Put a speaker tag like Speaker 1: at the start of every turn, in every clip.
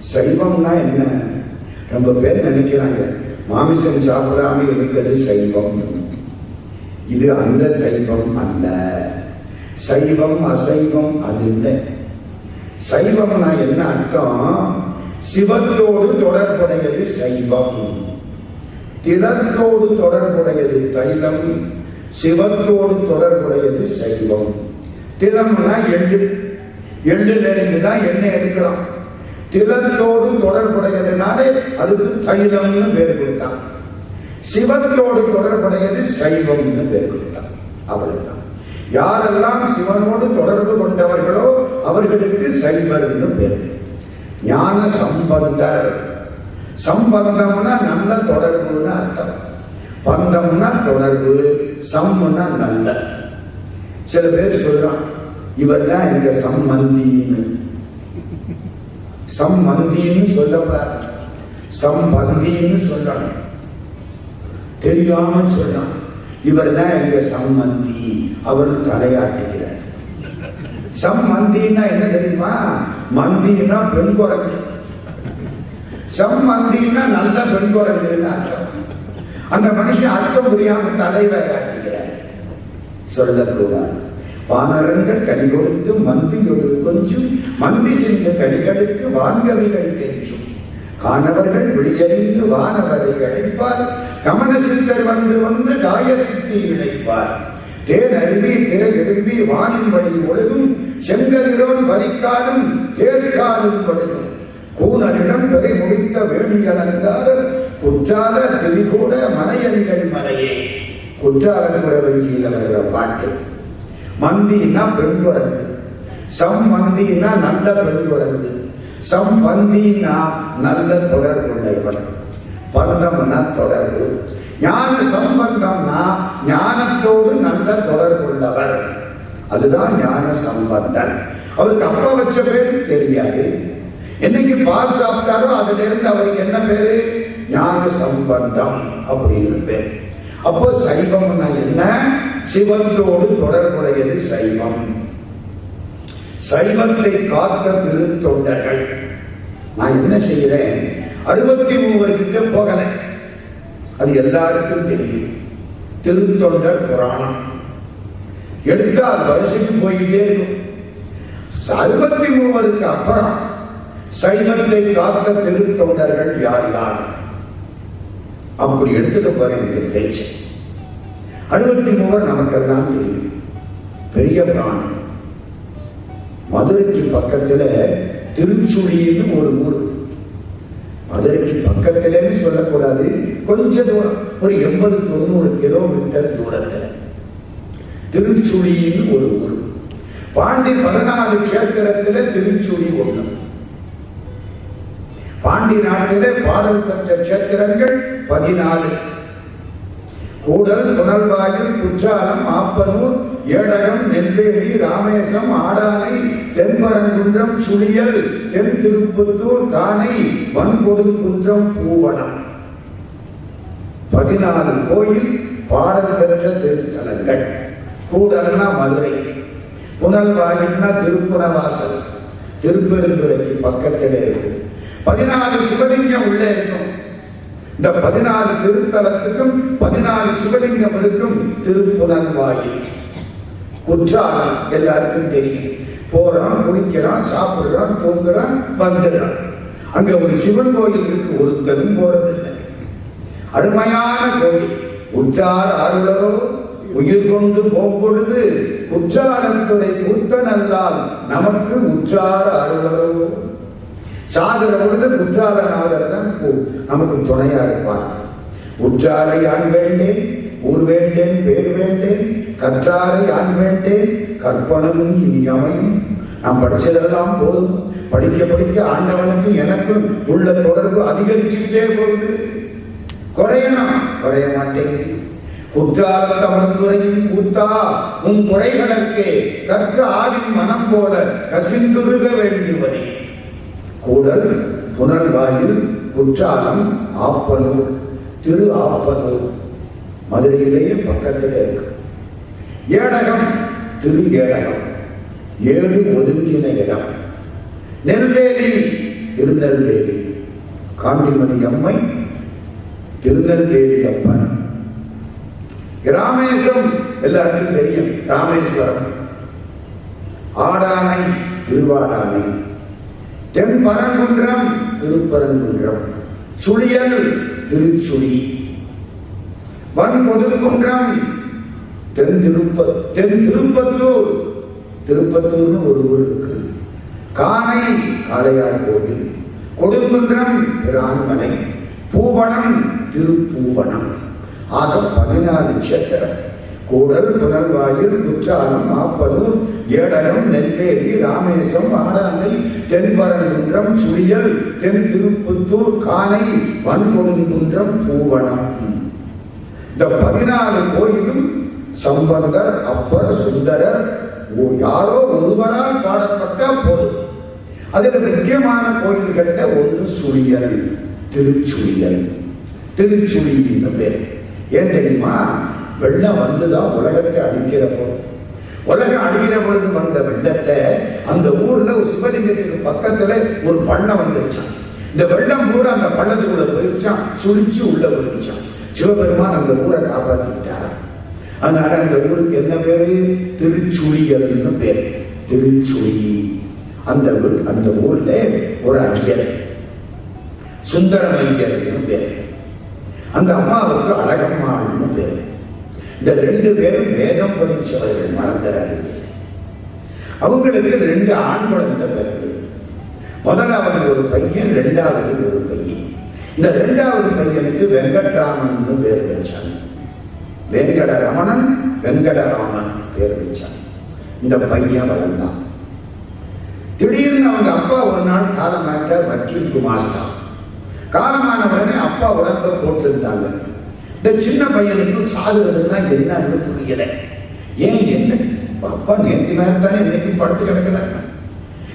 Speaker 1: சைவம்னா என்ன? ரொம்ப பேர் நினைக்கிறாங்க மாமிசம் சாப்பிடாம இருக்கிறது சைவம். இது அந்த சைவம் அல்ல. சைவம் அசைவம் அது இல்லை. சைவம்னா என்ன அர்த்தம்? சிவத்தோடு தொடர்புடையது சைவம், திலத்தோடு தொடர்புடையது தைலம், சிவத்தோடு தொடர்புடையது சைவம். திலம்னா எள்ளு, எள்ளுல இருந்துதான் எண்ணெய் எடுக்கலாம். திலத்தோடு தொடர்புடையதுனாலே அதுக்கு தைலம்னு பேர் கொடுத்தான். சிவத்தோடு தொடர்புடையது சைவம்னு பேர் கொடுத்தான். அவ்வளவுதான். யாரெல்லாம் சிவனோடு தொடர்பு கொண்டவர்களோ அவர்களுக்கு சைவர்னு பேர். ஞான சம்பந்தர். சம்பந்தம்னா நல்ல தொடர்புன்னு அர்த்தம். பந்தம்னா தொடர்பு, சம்முன்னா நல்ல. சில பேர் சொல்றான் இவர் தான் எங்க சம்பந்தின்னு. சம்பந்தின்னு சொல்லக்கூடாது, சம்பந்தின்னு சொல்றாங்க. தெரியாம சொல்றான் இவர் தான் எங்க சம்பந்தி, அவர் தலையாட்டுகிறார். சம்மந்தின்னா என்ன தெரியுமா? மந்தினா பெண் குரங்கு, சம்மந்தினா நல்ல பெண் குரங்குன்னு அர்த்தம். அந்த மனுஷன் அர்த்தம் புரியாம தலைவை காட்டுகிறார். சொல்லக்கூடாது. வானரங்கள் கனி கொடுத்து மந்தியோடு கொஞ்சம், மந்தி சென்ற கனிகளுக்கு வான்கவிகள் தெரியும். காணவர்கள் விடியறிந்து வானவரை அழைப்பார், கமன சித்தர் வந்து வந்து காய சித்தி இழைப்பார். தேன் அருவி திரை எழுப்பி வானின் வழி ஒழுகும், செங்கதிரோன் வரிக்காலும் தேர்காலும் படுகும். கூனரிடம் பெறை முடித்த வேணியலங்காரர், குற்றால திரிகூட மலையங்கள் மலையே. குற்றால குறவஞ்சியில் வருகிற பாட்டு. மந்தினா பெண் குரங்கு, சம்மந்தினா நல்ல பெண் குரங்கு, சம்பந்தினா நல்ல தொடர்புடையவன், பந்தம்னா தொடர்பு. ஞான சம்பந்தம்னா ஞானத்தோடு நல்ல தொடர்புள்ளவர், அதுதான் ஞான சம்பந்தன். அவருக்கு அப்பா வச்ச பேரு தெரியாது. என்னைக்கு பால் சாப்பிட்டாரோ அதுல இருந்து அவருக்கு என்ன பேரு? ஞான சம்பந்தம் அப்படின்னு பேர். அப்போ சைவம்னா என்ன? சிவத்தோடு தொடர்புடையது சைவம். சைவத்தை காத்த திருத்தொண்டர்கள். நான் என்ன செய்யறேன்? 63 கிட்ட போகல, அது எல்லாருக்கும் தெரியும். திருத்தொண்டர் புராணம் எடுத்தால் வரிசைக்கு போயிட்டே இருக்கும். 63க்கு அப்புறம் சைவத்தை காத்த திருத்தொண்டர்கள் யார் யார் அப்படி எடுத்துக்க போறேன். இந்த பேச்சு 63 நமக்கு எல்லாம் தெரியும். பெரிய பிராணம். மதுரைக்கு பக்கத்துல திருச்சுழின்னு ஒரு ஊர். மதுரைக்கு பக்கத்திலேன்னு சொல்லக்கூடாது, கொஞ்ச தூரம், ஒரு 80-90 கிலோமீட்டர் தூரத்துல திருச்சுழின்னு ஒரு ஊர். பாண்டி 14 கஷேத்திரத்துல திருச்சுழி ஒண்ணு. பாண்டி நாட்டிலே பாடல் பெற்ற கஷேத்திரங்கள் 14. கூடல், புனல்வாயில், குற்றாலம், ஆப்பனூர், ஏடகம், நெல்வேலி, ராமேசம், ஆடானை, தென்பரங்குன்றம், சுழியல், தென் திருப்புத்தூர், காணை, வன்பொடுங்குன்றம், பூவனம். 14 கோயில் பாடல் பெற்ற திருத்தலங்கள். கூடல்னா மதுரை, புனல்வாயில்னா திருப்புறவாசல், திருப்பெருந்துறைக்கு பக்கத்தில் இருக்கு. 14 சிவலிங்கம் உள்ளே இருக்கும். இந்த 14 திருத்தலத்துக்கும் 14 சிவலிங்கம் இருக்கும். திருப்புனல்வாயில். குற்றாலம் எல்லாருக்கும் தெரியும். போறான், குளிக்கிறான், சாப்பிடுறான், தூங்குறான், வந்துடுறான். அங்க ஒரு சிவன் கோயில் இருக்கு, ஒருத்தரும் போறதில்லை. அருமையான கோயில். உற்றார் அருளரோ உயிர் கொண்டு போம்பொழுது குற்றாலத்துறை கூத்தனல்லால் நமக்கு உற்றார் அருளரோ. சாகிற பொழுது குற்றாலநாதர் தான் நமக்கு துணையா இருப்பார். உற்றாரை ஆண் வேண்டேன், ஊர் வேண்டேன், பேர் வேண்டேன், கற்றாரை ஆண் வேண்டேன், கற்பனமும் இனி அமையும். நாம் படிச்சதெல்லாம் போதும். படிக்க படிக்க ஆண்டவனுக்கு எனக்கும் உள்ள தொடர்பு அதிகரிச்சுட்டே போகுது. குறையணும், குறைய மாட்டேங்குது. குற்றாலத்த மருந்துரையும் கூத்தா உன் குறைகளுக்கே கற்ற ஆவின் மனம் போல கசிந்துருக வேண்டுவதே. கூடல், புனல்வாயில், குற்றாலம், ஆப்பனூர், திரு ஆப்பனூர் மதுரையிலேயே பக்கத்தில் இருக்கு. ஏடகம், திரு ஏடகம், 7 ஒதுங்கின இடம். நெல்வேலி, திருநெல்வேலி, காந்திமதி அம்மை திருநெல்வேலி அப்பன். ராமேசம் எல்லாருக்கும் தெரியும், ராமேஸ்வரம். ஆடானை திருவாடானை, தென்பரங்குன்றம் திருப்பரங்குன்றம், சுழியல் திருச்சுழி, வன்பொதுக்குன்றம் தென் திருப்பத்தூர், திருப்பத்தூர்னு ஒரு ஊர் இருக்கு. கானை காளையார் கோவில், கொடுங்குன்றம் பிரான்மனை, பூவனம் திருப்பூவனம். ஆக 14 கஷேத்திரம். கூடல், புனல்வாயில், குற்றாலம், ஆப்பனூர், ஏடலம், நெல்வேலி, ராமேசம், ஆடானை, தென்பரங்குன்றம், சுழியல், தென் திருப்பத்தூர், கானை, வன்கொடுங்குன்றம், பூவனம். இந்த 14 கோயிலும் சம்பந்தர், அப்பர், சுந்தரர் யாரோ ஒருவரால் பாடப்பட்ட போதும். அதில் முக்கியமான கோயில்கள்ல ஒன்று சுழியல், திருச்சுழியல். திருச்சுழின்னு பேர். ஏன் தெரியுமா? வெள்ளம் வந்துதான் உலகத்தை அடிக்கிற போது. உலகம் அடிக்கிற பொழுது வந்த வெள்ளத்தை அந்த ஊர்ல ஒரு சிவலிங்கத்துக்கு பக்கத்துல ஒரு பள்ளம் வந்துருச்சான். இந்த வெள்ளம் பூரா அந்த பள்ளத்துக்குள்ள போயிடுச்சான், சுழிச்சு உள்ள போயிடுச்சான். சிவபெருமான் அந்த ஊரை காப்பாற்றிட்டாராம். அதனால அந்த ஊருக்கு என்ன பேரு? திருச்சுழியல்னு பேரு. திருச்சுழி. அந்த ஊர்ல ஒரு ஐயர், சுந்தரம் ஐயர்னு பேரு. அந்த அம்மாவுக்கு அழகம்மாள்னு பேரு. இந்த 2 பேரும் வேதம் படிச்சவர்கள், மறந்துடாதீங்க. அவங்களுக்கு 2 ஆண் குழந்தை பிறந்தது. முதலாவது ஒரு பையன், 2வது ஒரு பையன். இந்த 2வது பையனுக்கு வெங்கட்ராமன் பேர் வச்சாங்க. வெங்கடரமணன், வெங்கடராமன் பேர் வச்சாங்க. இந்த பையன் வளர்ந்தான். திடீர்னு அவங்க அப்பா ஒரு நாள் காலமாயிட்டார். வக்கீல் குமாஸ்தா காலமான உடனே அப்பா உடம்ப போட்டிருந்தாங்க. இந்த சின்ன பையனுக்கு சாகுறதுன்னா என்னன்னு புரியல. ஏன் என்ன அப்பா நேற்று மேல தானே இன்னைக்கு படுத்து கிடக்கிறாங்க.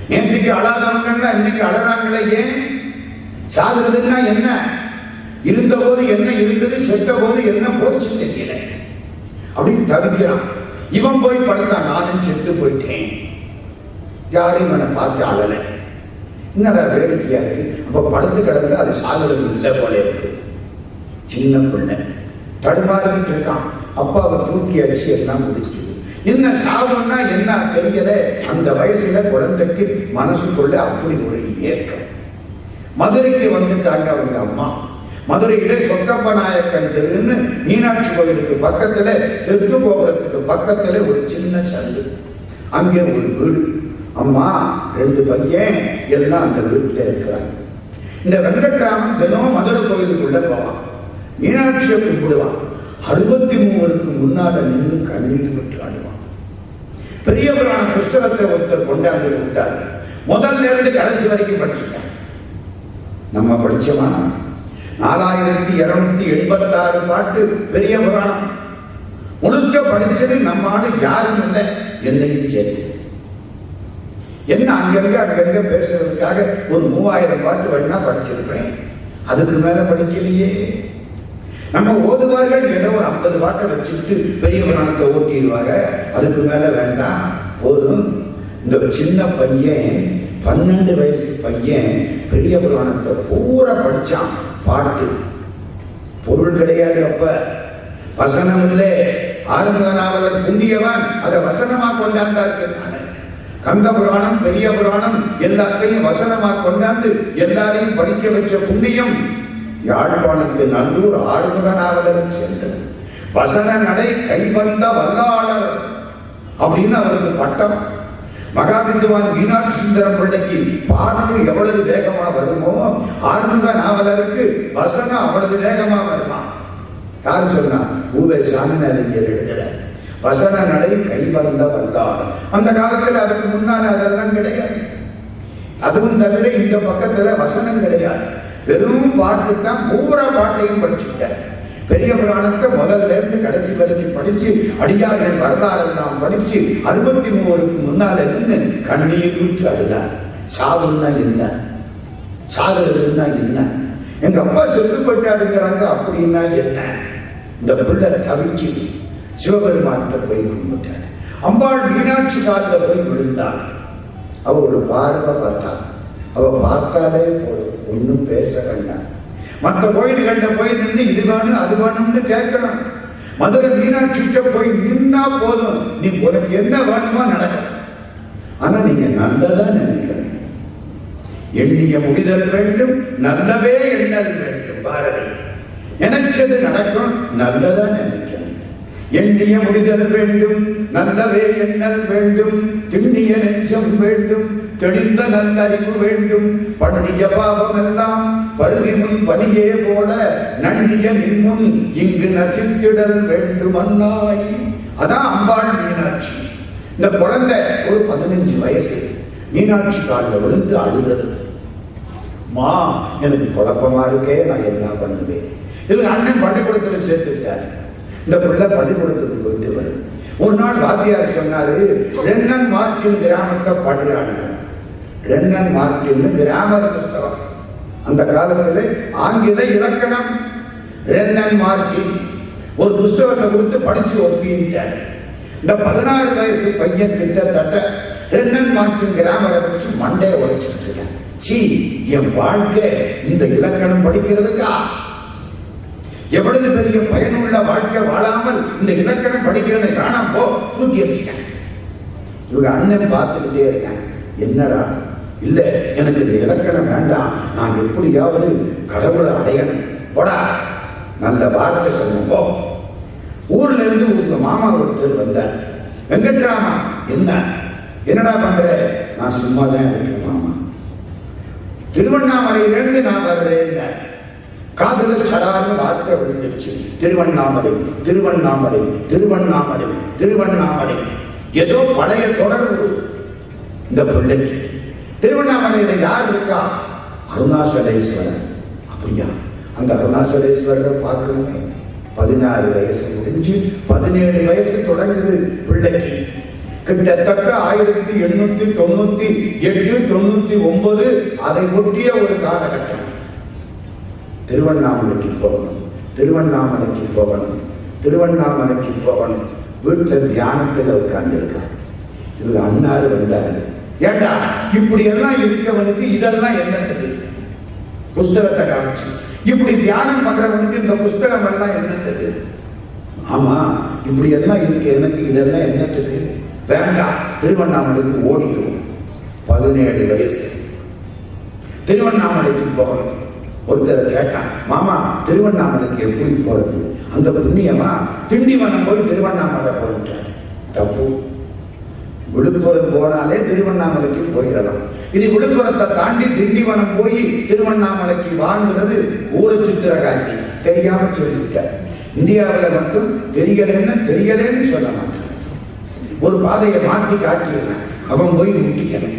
Speaker 1: நேற்றுக்கு அழாதவங்கன்னா இன்னைக்கு அழறாங்களே. ஏன் சாகுறதுன்னா என்ன? இருந்த போது என்ன இருந்தது, செத்த போது என்ன போச்சு தெரியல. அப்படின்னு தவிக்கிறான். இவன் போய் படுத்தான், நானும் செத்து போயிட்டேன். யாரையும் அவனை பார்த்து அழலை. என்னடா வேடிக்கையா இருக்கு. அப்ப படுத்து கிடந்தா அது சாகுறது இல்லை போல இருக்கு. சின்ன பிள்ளை தடுமாறிட்டு இருக்கான். அப்பாவை தூக்கி அடிச்சு எல்லாம் முடிக்குது. என்ன சாவுன்னா என்ன தெரியல. அந்த வயசுல குழந்தைக்கு மனசுக்குள்ள அப்படி ஒரு ஏக்கம். மதுரைக்கு வந்துட்டாங்க அவங்க அம்மா. மதுரையிலே சொக்கப்ப நாயக்கன் தெருன்னு மீனாட்சி கோயிலுக்கு பக்கத்துல, தெற்கு கோபுரத்துக்கு பக்கத்துல ஒரு சின்ன சந்து. அங்கே ஒரு வீடு. அம்மா, 2 பையன் எல்லாம் அந்த வீட்டுல இருக்கிறாங்க. இந்த வெங்கட்ராமன் தினம் மதுரை கோயிலுக்குள்ள போவான். மீனாட்சியை கும்பிடுவான். 63க்கு முன்னால நின்று கண்ணீர் விட்டு ஆடுவான். பெரிய புராண புஸ்தகத்தை ஒருத்தர் கொண்டாந்து கொடுத்தார். முதல்ல இருந்து கடைசி வரைக்கும் படிச்சுட்டான். நம்ம படிச்சோமா? 4286 பாட்டு பெரிய புராணம் முழுக்க படிச்சது நம்ம ஆளு யாரும் இல்லை, என்னையும் சேர்த்து. என்ன அங்கங்க பேசுறதுக்காக ஒரு 3000 பாட்டு வேணா படிச்சிருப்பேன். அதுக்கு மேல படிக்கலையே. நம்ம ஓதுவார்கள் ஏதோ ஒரு 50 பாட்டை வச்சுட்டு பெரிய புராணத்தை ஓட்டிடுவாங்க. அதுக்கு மேல வேண்டாம், போதும். இந்த சின்ன பையன், 12 வயசு பையன் பெரிய புராணத்தை பூரா படிச்சான். பாட்டு பொருள் கிடையாது. அப்ப வசனம் இல்லை. ஆறுமுக நாவலர் புண்ணியவன் அதை வசனமா கொண்டாந்தார்கள். கந்த புராணம், பெரிய புராணம் எல்லாத்தையும் வசனமா கொண்டாந்து எல்லாரையும் படிக்க வச்ச புண்ணியம் யாழ்ப்பாணத்து நல்லூர் ஆறுமுக நாவலர் சேர்ந்தது. வசன நடை கைவந்த வல்லாளர் அப்படின்னு அவருக்கு பட்டம். மகாவித்வான் மீனாட்சி சுந்தரம் பிள்ளைக்கு பாட்டு எவ்வளவு வேகமா வருமோ, ஆறுமுக நாவலருக்கு வசனம் அவ்வளவு வேகமா வருமா. யாரு சொன்னா? ஊவே சாமிநாதையர் எழுதுற வசன நடை கைவந்த வல்லாளர். அந்த காலத்தில் அதுக்கு முன்னால அதெல்லாம் கிடையாது. அதுவும் தவிர இந்த பக்கத்துல வசனம் கிடையாது. வெறும் பாட்டு தான். பூரா பாட்டையும் படிச்சுட்டார். பெரிய புராணத்தை முதல்ல இருந்து கடைசி வரைக்கும் படிச்சு, அடியார்கள் வரலாறு நாம் படிச்சு 63க்கு முன்னால நின்று கண்ணீர் விட்டு அதுதான். சாவுன்னா என்ன, சாகுறதுன்னா என்ன, எங்க அப்பா செத்து போயிட்டாருங்கிறாங்க அப்படின்னா என்ன. இந்த பிள்ளை தவிக்குது. சிவபெருமான்கிட்ட போய் கும்பிட்டார். அம்பாள் மீனாட்சி காலில் போய் விழுந்தாள். அவ ஒரு பார்வை பார்த்தா அவ பார்த்தாலே போதும், ஒன்றும் பேச வேண்டாம். மற்ற கோயில்கள்ட்ட போய் நின்று இது வேணும் அது வேணும்னு கேட்கணும். மதுரை மீனாட்சிட்ட போய் நின்னா போதும், நீ உனக்கு என்ன வேணுமோ நடக்கும். ஆனா நீங்க நல்லதா நினைக்கணும். எண்ணிய முடிதல் வேண்டும், நல்லவே எண்ணல் வேண்டும். பாரதி நினைச்சது நடக்கும், நல்லதா நினைக்கணும். எண்ணிய முடிதல் வேண்டும், நல்லவே எண்ணல் வேண்டும். திண்ணிய நெஞ்சம் வேண்டும், தெளிந்த நல்லறிவு வேண்டும். பண்ணிய பாவம் எல்லாம் பருதி முன் பனியே போல நண்டிய நின்னும் இங்கு நசித்திடல் வேண்டும் அன்னாய். அதான் அம்பாள் மீனாட்சி. இந்த குழந்தை ஒரு 15 வயசு மீனாட்சி காலில் விழுந்து அழுதது. மா, எனக்கு குழப்பமா இருக்கே, நான் என்ன பண்ணுவேன்? இது அண்ணன் பள்ளிக்கூடத்தில் சேர்த்துட்டார். இந்த பிள்ளை பள்ளிக்கூடத்துக்கு போயிட்டு வருது. ஒரு நாள் வாத்தியார் சொன்னாரு, ரென்னன் மார்க்கின் கிராமத்தை படுறாங்க. ரென்னன் மார்க்கின் கிராமர் புஸ்தகம், அந்த காலத்தில் ஆங்கில இலக்கணம். ரென்னன் மார்க்கின் ஒரு புஸ்தகத்தை கொடுத்து படிச்சு ஒப்பிட்டார். இந்த 16 வயசு பையன் கிட்டத்தட்ட ரென்னன் மார்க்கின் கிராமரை வச்சு மண்டையை உடைச்சிட்டு இருக்கேன். சி, என் வாழ்க்கை இந்த இலக்கணம் படிக்கிறதுக்கா? எவ்வளவு பெரிய பயனுள்ள வாழ்க்கை வாழாமல் இந்த இலக்கணம் படிக்கிறதை காணாம போ, தூக்கி எறிச்சிட்டேன். இவங்க அண்ணன் பார்த்துக்கிட்டே இருக்கேன். என்னடா? இல்ல, எனக்கு இந்த இலக்கணம் வேண்டாம், நான் எப்படியாவது கடவுளை அடையணும். போடா, நல்ல வார்த்தை சொன்ன போ. ஊர்ல இருந்து உங்க மாமா ஒருத்தர் வந்தார். வெங்கட்ராமா, என்னடா பண்ற? நான் சும்மா தான் இருக்கேன் மாமா. திருவண்ணாமலையிலிருந்து நான் வர்றேன். காதல சடார்னு வார்த்தை விழுந்துருச்சு. திருவண்ணாமலை, திருவண்ணாமலை, திருவண்ணாமலை, திருவண்ணாமலை. ஏதோ பழைய தொடர்பு இந்த பிள்ளைக்கு. திருவண்ணாமலையில யார் இருக்கா? அருணாசலேஸ்வரர். அப்படியா? அந்த அருணாசலேஸ்வரரை பார்க்கணுமே. 16 வயசு முடிஞ்சு 17 வயசு தொடங்குது பிள்ளைக்கு. கிட்டத்தட்ட 1898, 99 அதை ஒட்டிய ஒரு காலகட்டம். திருவண்ணாமலைக்கு போகணும், திருவண்ணாமலைக்கு போகணும், திருவண்ணாமலைக்கு போகணும். வீட்டில் தியானத்தில் உட்கார்ந்து இருக்காங்க. இவங்க அண்ணாரு வந்தாரு. ஏண்டா, இப்படி எல்லாம் இருக்கவனுக்கு இதெல்லாம் என்னத்துக்கு? புஸ்தகத்தை காமிச்சு, இப்படி தியானம் பண்றவனுக்கு இந்த புஸ்தகம் எல்லாம் என்னத்துக்கு? ஆமா, இப்படி எல்லாம் இருக்கு, எனக்கு இதெல்லாம் என்னத்துக்கு? வேண்டாம், திருவண்ணாமலைக்கு ஓடிடும். 17 வயசு திருவண்ணாமலைக்கு போகணும். ஒருத்தர் கேட்டான், மாமா திருவண்ணாமலைக்கு எப்படி போறது? அந்த புண்ணியமா திண்டிவனம் போய் திருவண்ணாமலை போயிட்டார். தப்பு. விழுப்புரம் போனாலே திருவண்ணாமலைக்கு போயிடலாம். இது விழுப்புரத்தை தாண்டி திண்டிவனம் போய் திருவண்ணாமலைக்கு வாங்குறது ஊரை சுத்துற காரியம். தெரியாம சொல்லிட்டார். இந்தியாவில் மட்டும் தெரியலன்னு சொல்ல மாட்டான். ஒரு பாதையை மாற்றி காட்டிடுறேன், அவன் போய் முட்டிக்கணும்.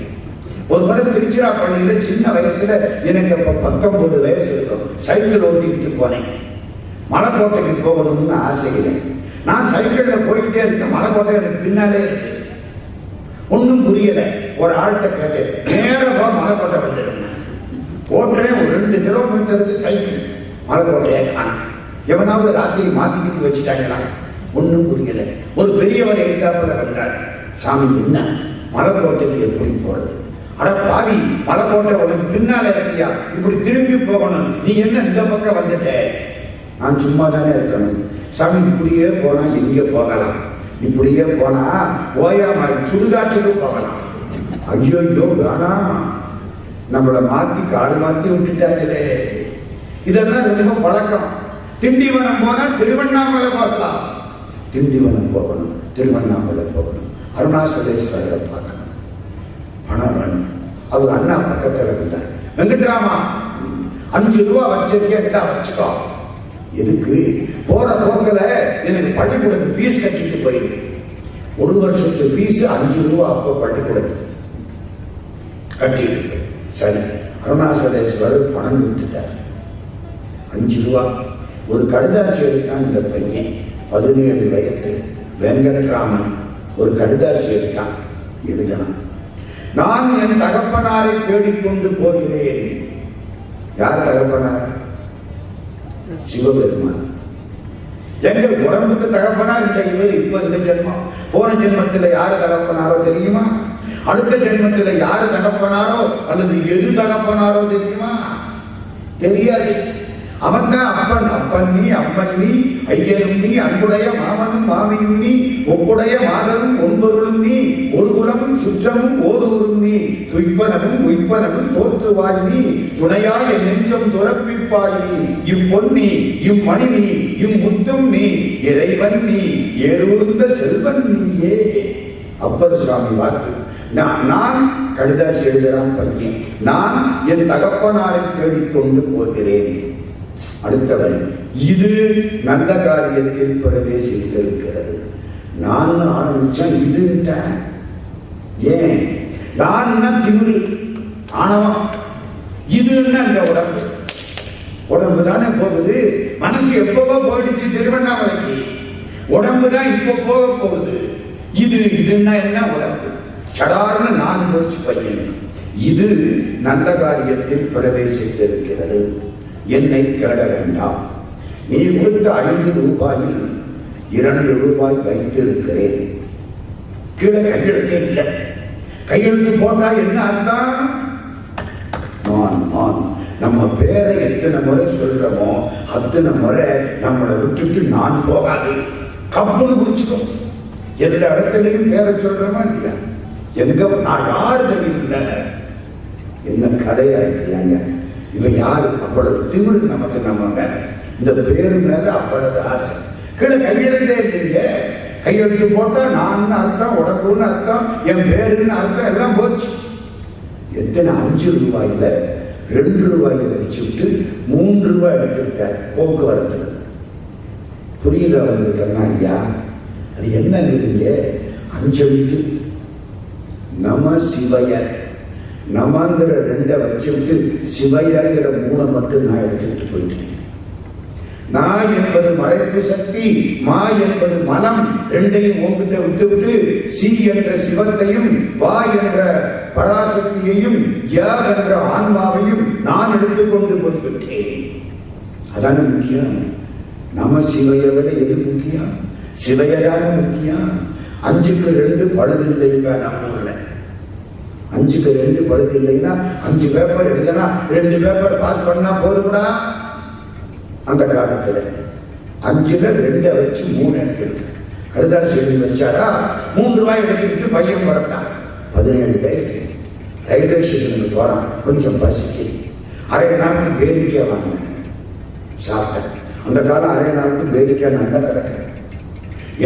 Speaker 1: ஒரு முறை திருச்சிராப்பள்ளியில சின்ன வயசுல, எனக்கு அப்ப 19 வயசு இருக்கும், சைக்கிள் ஓட்டிக்கிட்டு போனேன். மலைக்கோட்டைக்கு போகணும்னு ஆசைக்கிறேன். நான் சைக்கிள்ல போயிட்டே இருக்கேன். மலைக்கோட்டை எனக்கு பின்னாலே இருக்கு. ஒன்னும் புரியல. ஒரு ஆள்கிட்ட கேட்டேன், நேரமா மலைக்கோட்டை வந்துருந்தேன். ஓட்டுறேன். ஒரு 2 கிலோமீட்டருக்கு சைக்கிள். மலைக்கோட்டையை காணும். எவனாவது ராத்திரி மாத்திக்கிட்டு வச்சுட்டாங்களா? ஒன்னும் புரியல. ஒரு பெரியவர் எதிர்த்தாப்புல வந்தார். சாமி, என்ன மலைக்கோட்டைக்கு எப்படி போறது? அட பாவி, மலைக்கோட்டை உனக்கு பின்னால இருக்கியா? இப்படி திரும்பி போகணும். நீ என்ன இந்த பக்கம் வந்துட்ட? நான் சும்மா தானே இருக்கணும். சாமி, இப்படியே போனா எங்க போகலாம்? இப்படியே போனா ஓயா மாதிரி சுடுகாட்டுக்கு போகலாம். ஐயோ வேணாம், நம்மளை மாத்தி காடு மாத்தி விட்டுட்டாங்களே. இதெல்லாம் ரொம்ப பழக்கம். திண்டிவனம் போனா திருவண்ணாமலை போகலாம். திண்டிவனம் போகணும், திருவண்ணாமலை போகணும், அருணாசலேஸ்வரரை பார்க்கணும். பணம் வேணும். அவர் அண்ணா பக்கத்தில் இருந்தார். வெங்கட்ராமா, 5 ரூபா வச்சிருக்கேன்டா, வச்சுக்கோ. எதுக்கு? போற போக்கில் எனக்கு பள்ளிக்கூடத்துக்கு ஃபீஸ் கட்டிட்டு போயிடு. 1 வருஷத்து ஃபீஸ் 5 ரூபா. அப்போ பள்ளிக்கூடத்துக்கு கட்டிட்டு போய் சரி. அருணாசலேஸ்வரர் பணம் விட்டுட்டார். 5 ரூபா. ஒரு கடுதாசி எடுத்தான் இந்த பையன். 17 வயசு வெங்கட்ராமன். ஒரு கடுதாசி எடுத்தான், எழுதினான், நான் என் தகப்பனாரை தேடிக்கொண்டு போகிறேன். யார் தகப்பனார்? சிவபெருமான். எங்க உடம்புக்கு தகப்பனார் இல்லை இவர். இப்ப இந்த ஜென்மம். போன ஜென்மத்தில் யாரு தகப்பனாரோ தெரியுமா? அடுத்த ஜென்மத்தில் யாரு தகப்பனாரோ அல்லது எது தகப்பனாரோ தெரியுமா? தெரியாது. அவன் தான் அப்பன். அப்பன் நீ, அம்மை நீ, ஐயனும் நீ, அன்புடைய மாமனும் மாமியும் நீ, ஒப்புடைய மாதனும் ஒன்பொருளும் நீ, ஒரு குலமும் சுற்றமும் ஓதூரும் நீ, துய்ப்பனமும் உய்ப்பனமும் தோற்றுவாய் நீ, துணையாய் என் நெஞ்சம் துறப்பிப்பாய் நீ, இப்பொன்னி இம்மணி நீ, இம்முத்தும் நீ, இறைவன் நீ, ஏறூர்ந்த செல்வன் நீயே. அப்பர் சுவாமி வாக்கு. நான் கடிதாசி எழுதுறான் பையன். நான் என் தகப்பனாரை தேடிக்கொண்டு போகிறேன். அடுத்தவன் இது நல்ல காரியத்தில் பிரவேசித்திருக்கிறது. நான் ஆரம்பிச்சேன் இதுன்ட்டேன். ஏன்? நான் திமிரு, ஆணவம். இதுன்னா இந்த உடம்பு தானே போகுது. மனசு எப்பவோ போயிடுச்சு திருவண்ணாமலைக்கு. உடம்பு தான் இப்ப போக போகுது. இதுன்னா என்ன? உடம்பு. சடார்னு நான் போச்சு பையன். இது நல்ல காரியத்தில் பிரவேசித்திருக்கிறது. என்னை தேட வேண்டாம். நீ கொடுத்த 5 ரூபாயில் 2 ரூபாய் வைத்திருக்கிறேன். கீழே கையெழுத்து இல்லை. கையெழுத்து போட்டா என்ன அர்த்தம்? நான் நம்ம பேரை எத்தனை முறை சொல்றோமோ அத்தனை முறை நம்மளை விட்டுட்டு நான் போகாது. கப்புன்னு குடிச்சுக்கோ. எல்லா இடத்துலையும் பேரை சொல்றோமா இல்லையா? எங்க நான் யாரு தெரியல. என்ன கதையா இருக்கியாங்க? இவன் யாரு? அவ்வளவு திமிரு நமக்கு. நம்ம மேல இந்த பேரு மேல அவ்வளவு ஆசை. கீழே கையெழுத்தே இல்லைங்க. கையெழுத்து போட்டா நான் அர்த்தம், உடம்புன்னு அர்த்தம், என் பேருன்னு அர்த்தம், எல்லாம் போச்சு. எத்தனை 5 ரூபாயில 2 ரூபாயை வச்சுட்டு 3 ரூபாய் எடுத்துக்கிட்டேன் போக்குவரத்துக்கு. புரியுதா உங்களுக்கு எல்லாம்? ஐயா அது என்னங்கிறீங்க? 5 எழுத்து நம சிவய. நமங்கிற 2 வச்சுட்டு சிவையங்கிற 3 மட்டும் நான் எடுத்துட்டு போயிட்டேன். நான் என்பது மறைப்பு சக்தி, மா என்பது மனம். 2ஐயும் உங்ககிட்ட விட்டு சி என்ற சிவத்தையும் வா என்ற பராசக்தியையும் யா என்ற ஆன்மாவையும் நான் எடுத்துக்கொண்டு போய்விட்டேன். அதான முக்கியம். நம சிவைய விட எது முக்கியம்? சிவையதான முக்கியம். 5க்கு 2 பழுதில்லைங்க நம்ம ஊர்ல. 5க்கு 2 பழுது இல்லைன்னா 5 பேப்பர் எழுதுனா 2 பேப்பர் பாஸ் பண்ணா போதும்டா. அந்த காலத்துல 5ல 2 வச்சு 3 எடுத்துக்கிட்டு கடுதாசி எழுதி வச்சாரா 3 ரூபாய் எடுத்துக்கிட்டு பையன் வரட்டான். 17 வயசு. ரயில்வே ஸ்டேஷனுக்கு போறான். கொஞ்சம் பசிக்கு. அரை நாளுக்கு பேரிக்காய் வாங்கினேன், சாப்பிட்டேன். அந்த காலம் அரை நாளுக்கு பேரிக்காய் நல்லா கிடக்கிறேன்.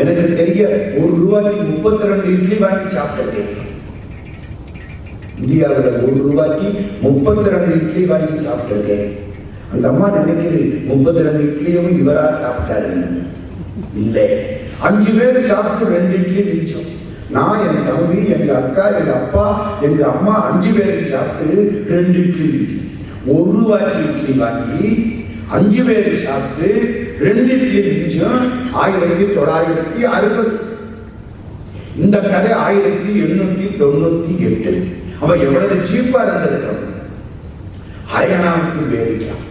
Speaker 1: எனக்கு தெரிய 1 ரூபாய்க்கு 32 இட்லி வாங்கி சாப்பிட்டேன். இந்தியாவில் 1 ரூபாய்க்கு 32 இட்லி வாங்கி சாப்பிட்டிருக்கேன். அந்த அம்மா நினைக்கிறது 32 இட்லியும் இவரா சாப்பிட்டாரு. இல்லை, 5 பேர் சாப்பிட்டு 2 இட்லி மிச்சம். நான், என் தம்பி, எங்க அக்கா, எங்க அப்பா, எங்க அம்மா 5 பேருக்கு சாப்பிட்டு 2 இட்லி மிச்சம். 1 ரூபாய்க்கு இட்லி வாங்கி 5 பேர் சாப்பிட்டு 2 இட்லி மிச்சம். 1960. இந்த கதை 1898. அவன் எவ்வளவு சீப்பா இருந்திருக்கும். அரையணாவுக்கு பேரிக்கான்.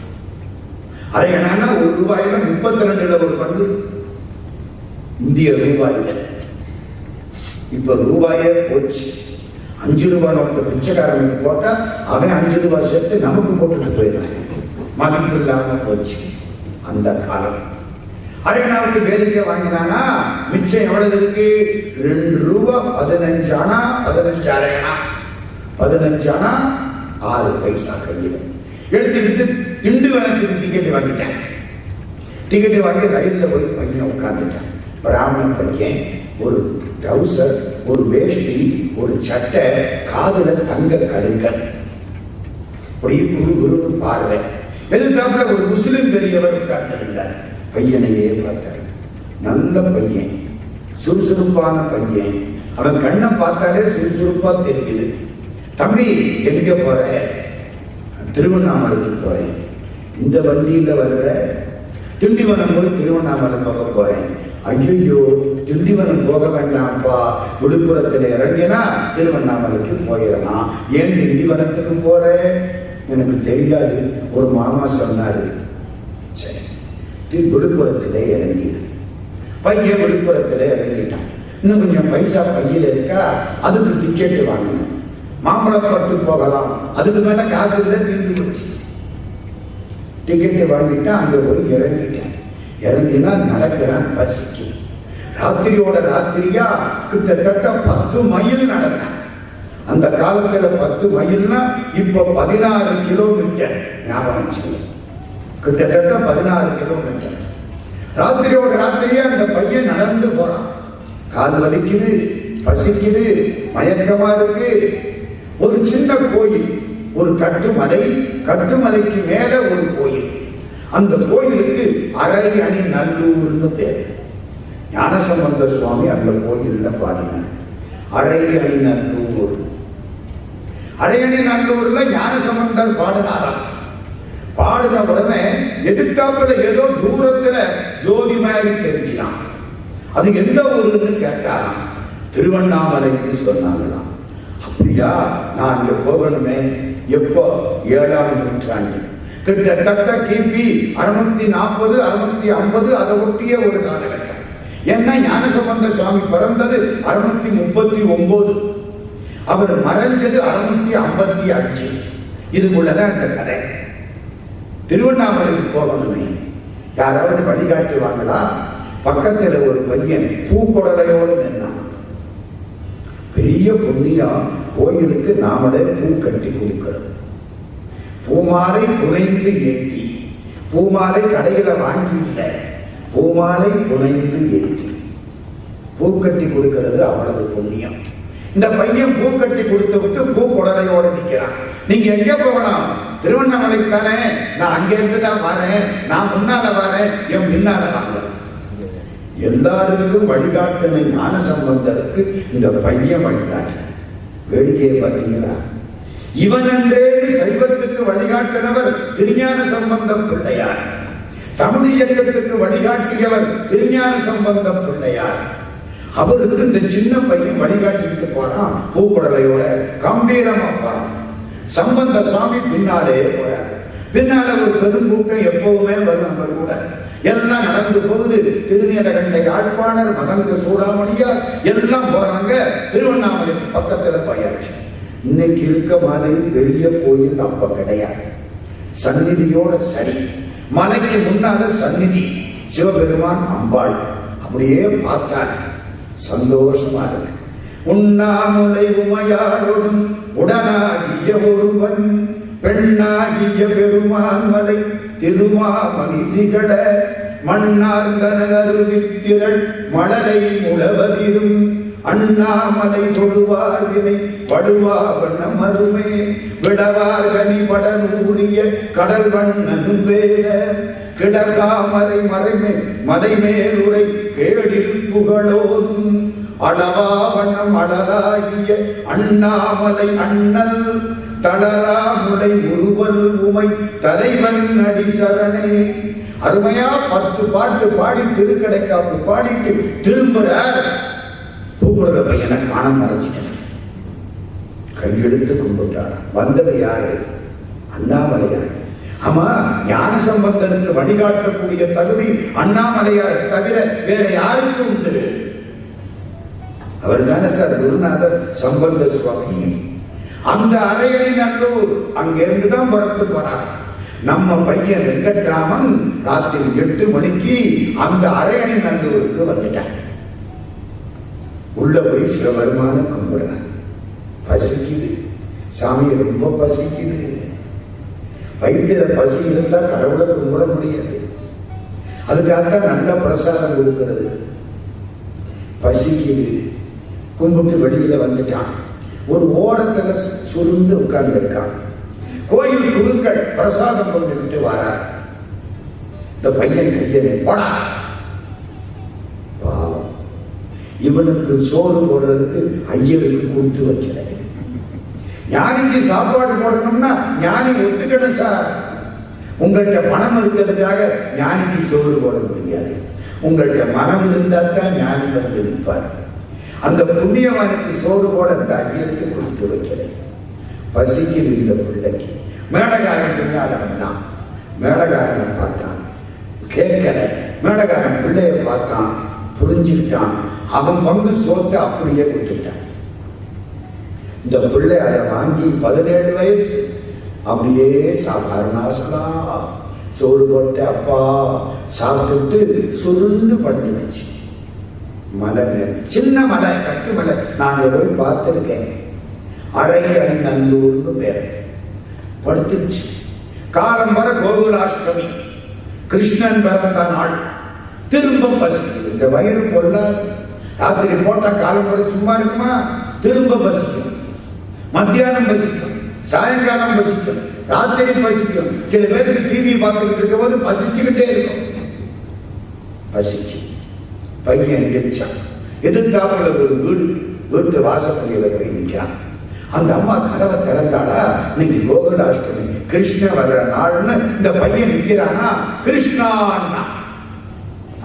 Speaker 1: அரையணான்னா 1 ரூபாயில 32ல ஒரு பங்கு இந்திய ரூபாயில. இப்ப ரூபாயே போச்சு. 5 ரூபாய் நோட்டு பிச்சைக்காரனுக்கு போட்டா அவன் 5 ரூபாய் சேர்த்து நமக்கு போட்டுட்டு போயிடுறான். மதிப்பு இல்லாம போச்சு அந்த காலம். அரையணாவுக்கு பேரிக்கை வாங்கினானா மிச்சம் எவ்வளவு இருக்கு? 2 ரூபாய் 15 ஆனா 15 அரையணா. 15 ஆனா 6 பைசா கையில் எடுத்துக்கிட்டு திண்டுவனத்துக்கு டிக்கெட் வாங்கிட்டேன். டிக்கெட் வாங்கி ரயில்ல போய் பையன் உட்காந்துட்டான். பிராமண பையன். ஒரு டவுசர், ஒரு வேஷ்டி, ஒரு சட்டை, காதுல தங்க கடுங்கல், அப்படியே குரு குருன்னு பார்வை. எதிர்த்தாப்புல ஒரு முஸ்லிம் பெரியவர் உட்கார்ந்திருந்தார். பையனையே பார்த்தார். நல்ல பையன், சுறுசுறுப்பான பையன். அவன் கண்ணை பார்த்தாலே சுறுசுறுப்பா தெரியுது. தம்பி எங்க போற? திருவண்ணாமலைக்கு போறேன். இந்த வண்டியில வர்ற? திண்டிவனம் போய் திருவண்ணாமலை போக போறேன். ஐயோ, திண்டிவனம் போக வேண்டாம்ப்பா, விழுப்புரத்தில் இறங்கினா திருவண்ணாமலைக்கு போயிடலாம். ஏன் திண்டிவனத்துக்கு போற? எனக்கு தெரியாது, ஒரு மாமா சொன்னாரு. சரி, விழுப்புரத்திலே இறங்கிடு. பையன் விழுப்புரத்திலே இறங்கிட்டான். இன்னும் கொஞ்சம் பைசா பையில இருக்கா, அதுக்கு டிக்கெட்டு வாங்கணும். மாம்பழப்பட்டு போகலாம், அதுக்கு மேல காசு இல்லை, தீர்ந்து போச்சு. டிக்கெட்டு வாங்கிட்டா அங்க போய் இறங்கிட்டேன். இறங்கினா நடக்கிறான், பசிக்கு. ராத்திரியோட ராத்திரியா கிட்டத்தட்ட 10 மைல் நடந்தேன். அந்த காலத்துல 10 மைல்னா இப்ப 16 கிலோமீட்டர். ஞாபகம் வச்சுக்கல, கிட்டத்தட்ட 16 கிலோமீட்டர். ராத்திரியோட ராத்திரியா அந்த பையன் நடந்து போறான். கால் வலிக்குது, பசிக்குது, மயக்கமா இருக்கு. ஒரு சின்ன கோயில், ஒரு கட்டுமலை, கட்டுமலைக்கு மேல ஒரு கோயில். அந்த கோயிலுக்கு அரை அணி நல்லூர்னு பேர். ஞானசம்பந்த சுவாமி அந்த கோயில்ல பாடினார், அரை அணி நல்லூர். அரை அணி நல்லூர்ல ஞானசம்பந்தர் பாடினாராம். பாடின உடனே எதிர்த்தாப்புல ஏதோ தூரத்துல ஜோதி மாதிரி தெரிஞ்சினான். அது எந்த ஊருன்னு கேட்டாராம். திருவண்ணாமலைன்னு சொன்னாங்களாம். அப்படியா, நான் இங்க போகணுமே. எப்போ? 7ஆம் நூற்றாண்டு, கிட்டத்தட்ட கிபி 640 650, அதை ஒட்டிய ஒரு காலகட்டம். ஏன்னா ஞானசம்பந்த சுவாமி பிறந்தது 639, அவர் மறைஞ்சது 655. இதுக்குள்ளதான் இந்த கதை. திருவண்ணாமலைக்கு போகணுமே, யாராவது வழிகாட்டுவாங்களா? பக்கத்துல ஒரு பையன் பூக்குடலையோடு நின்னான். பெரிய புண்ணியம், கோயிலுக்கு நாமளே பூ கட்டி கொடுக்கிறது. பூமாலை புனைந்து ஏற்றி, பூமாலை கடையில வாங்கி இல்லை, பூமாலை புனைந்து ஏற்றி பூ கட்டி கொடுக்கிறது அவ்வளவு புண்ணியம். இந்த பையன் பூ கட்டி கொடுத்து விட்டு பூ குடலையோட நிற்கிறான். நீங்க எங்க போகணும்? திருவண்ணாமலை தானே. நான் அங்க இருந்து தான் வரேன், நான் முன்னால வரேன், என் முன்னால வாங்க. எல்லாருக்கும் வழிகாட்டின ஞானசம்பந்தருக்கு இந்த பையன் வழிகாட்டு. வேடிக்கையை பார்த்தீங்களா? இவன் என்றே சைவத்துக்கு வழிகாட்டினவர் திருஞான சம்பந்தம் பிள்ளையார். தமிழ் இயக்கத்துக்கு வழிகாட்டியவர் திருஞான சம்பந்தம் பிள்ளையார். அவருக்கு இந்த சின்ன பையன் வழிகாட்டிட்டு போறான், பூக்குடலையோட கம்பீரமா போறான். சம்பந்த சுவாமி பின்னாலே போறார். பின்னால ஒரு பெருங்கூட்டம் எப்பவுமே வரும். அவர் கூட எல்லாம் நடந்து போகுது. திருநீலகண்டை யாழ்ப்பாணர், மதங்க சூடாமணியார் எல்லாம் போறாங்க. திருவண்ணாமலைக்கு பக்கத்துல போயாச்சு. இன்னைக்கு இருக்க மாதிரி பெரிய கோயில் அப்ப கிடையாது. சந்நிதியோட சரி, மலைக்கு முன்னால சந்நிதி, சிவபெருமான், அம்பாள். அப்படியே பார்த்தார், சந்தோஷமா இருக்கு. உண்ணாமுலை உமையாரோடும் உடனாகிய ஒருவன், பெண்ணாகிய பெருமான் மலை திருமாமணி திகழ, மண்ணார்ந்தன அருவித்திரள் மழலை முழவதிரும், அண்ணாமலை தொடுவார் வினை படுவா வண்ணம் அருமே, விடவார்கனி படனூரிய கடல் வண்ணனும் வேல, கிழக்காமரை மலைமேலுரை கேடில் புகழோதும், அளவா வண்ணம் அழலாகிய அண்ணாமலை அண்ணல், தளரா முலை உருவல் உமை தலைவன் அடி சரணே. அருமையா 10 பாட்டு பாடி திருக்கடைக்காப்பு பாடிட்டு திரும்புறார். பூக்குடல பையனை காண மறைஞ்சிட்டார். கையெடுத்து கும்பிட்டார். வந்தது யாரு? அண்ணாமலையார். ஆமா, ஞான சம்பந்தருக்கு வழிகாட்டக்கூடிய தகுதி அண்ணாமலையார் தவிர வேற யாருக்கு உண்டு? அவர் தானே சார் குருநாதர் சம்பந்த சுவாமி. அந்த அரையணி நல்லூர் அங்கிருந்துதான் புறத்து போனார். நம்ம பையன் வெங்கட்ராமன் ராத்திரி 8 மணிக்கு அந்த அரையணி நல்லூருக்கு வந்துட்டான். உள்ள போய் சிவபெருமான கும்பிடுறான். பசிக்குது சாமி, ரொம்ப பசிக்குது. வயிற்றுல பசி இருந்தா கடவுளை கும்பிட முடியாது. அதுக்காகத்தான் நல்ல பிரசாதம் கொடுக்கிறது. பசிக்குது, கும்பிட்டு வெளியில வந்துட்டான். ஒரு ஓரத்துல சுருந்து உட்கார்ந்து இருக்கான். கோயில் குழுக்கள் பிரசாதம் கொண்டு விட்டு வரார். இந்த பையன் கையனை போடா. பாவம், இவனுக்கு சோறு போடுறதுக்கு ஐயருக்கு கொடுத்து வைக்கிறேன். ஞானிக்கு சாப்பாடு போடணும்னா ஞானி ஒத்துக்கணும் சார். உங்கள்கிட்ட பணம் இருக்கிறதுக்காக ஞானிக்கு சோறு போட முடியாது. உங்கள்கிட்ட மனம் இருந்தா தான் ஞானி வந்து இருப்பார். அந்த புண்ணியவானுக்கு சோறு போட அந்த ஐயருக்கு கொடுத்து வைக்கிறேன். பசிக்குது இந்த பிள்ளைக்கு. மேடகாரன் பின்னால வந்தான். மேடகாரனை பார்த்தான், கேட்கல. மேடகாரன் பிள்ளைய பார்த்தான், புரிஞ்சுக்கிட்டான். அவன் பங்கு சோத்தை அப்படியே கொடுத்துட்டான். இந்த பிள்ளை அதை வாங்கி 17 வயசு அப்படியே அருணாசலா சோறு போட்டு அப்பா சாப்பிட்டு சுருண்டு படுத்துச்சு. மலை மேல சின்ன மலை, கட்டு மலை, நாங்க போய் பார்த்திருக்கேன். அரை அடி நல்லூர்னு பேர். படுத்துருச்சு. காலம் வர கோகுலாஷ்டமி, கிருஷ்ணன் பிறந்த நாள். திரும்ப பசிக்குது. இந்த வயிறு பொல்லாது. ராத்திரி போட்டா காலம் வர சும்மா இருக்குமா? திரும்ப பசிக்கும். மத்தியானம் பசிக்கும், சாயங்காலம் பசிக்கும், ராத்திரி பசிக்கும். சில பேருக்கு டிவி பார்த்துக்கிட்டு இருக்கும் போது பசிச்சுக்கிட்டே இருக்கும். பசிக்கும். பையன் எந்திரிச்சான். எதிர்த்தாப்புல ஒரு வீட்டு வாசப்படியில போய் நிற்கிறான். அந்த அம்மா கதவை திறந்தாளா, இன்னைக்கு கோகுலாஷ்டமி, கிருஷ்ணன் வர்ற நாள்னு இந்த பையன் நிற்கிறானா, கிருஷ்ணான்னா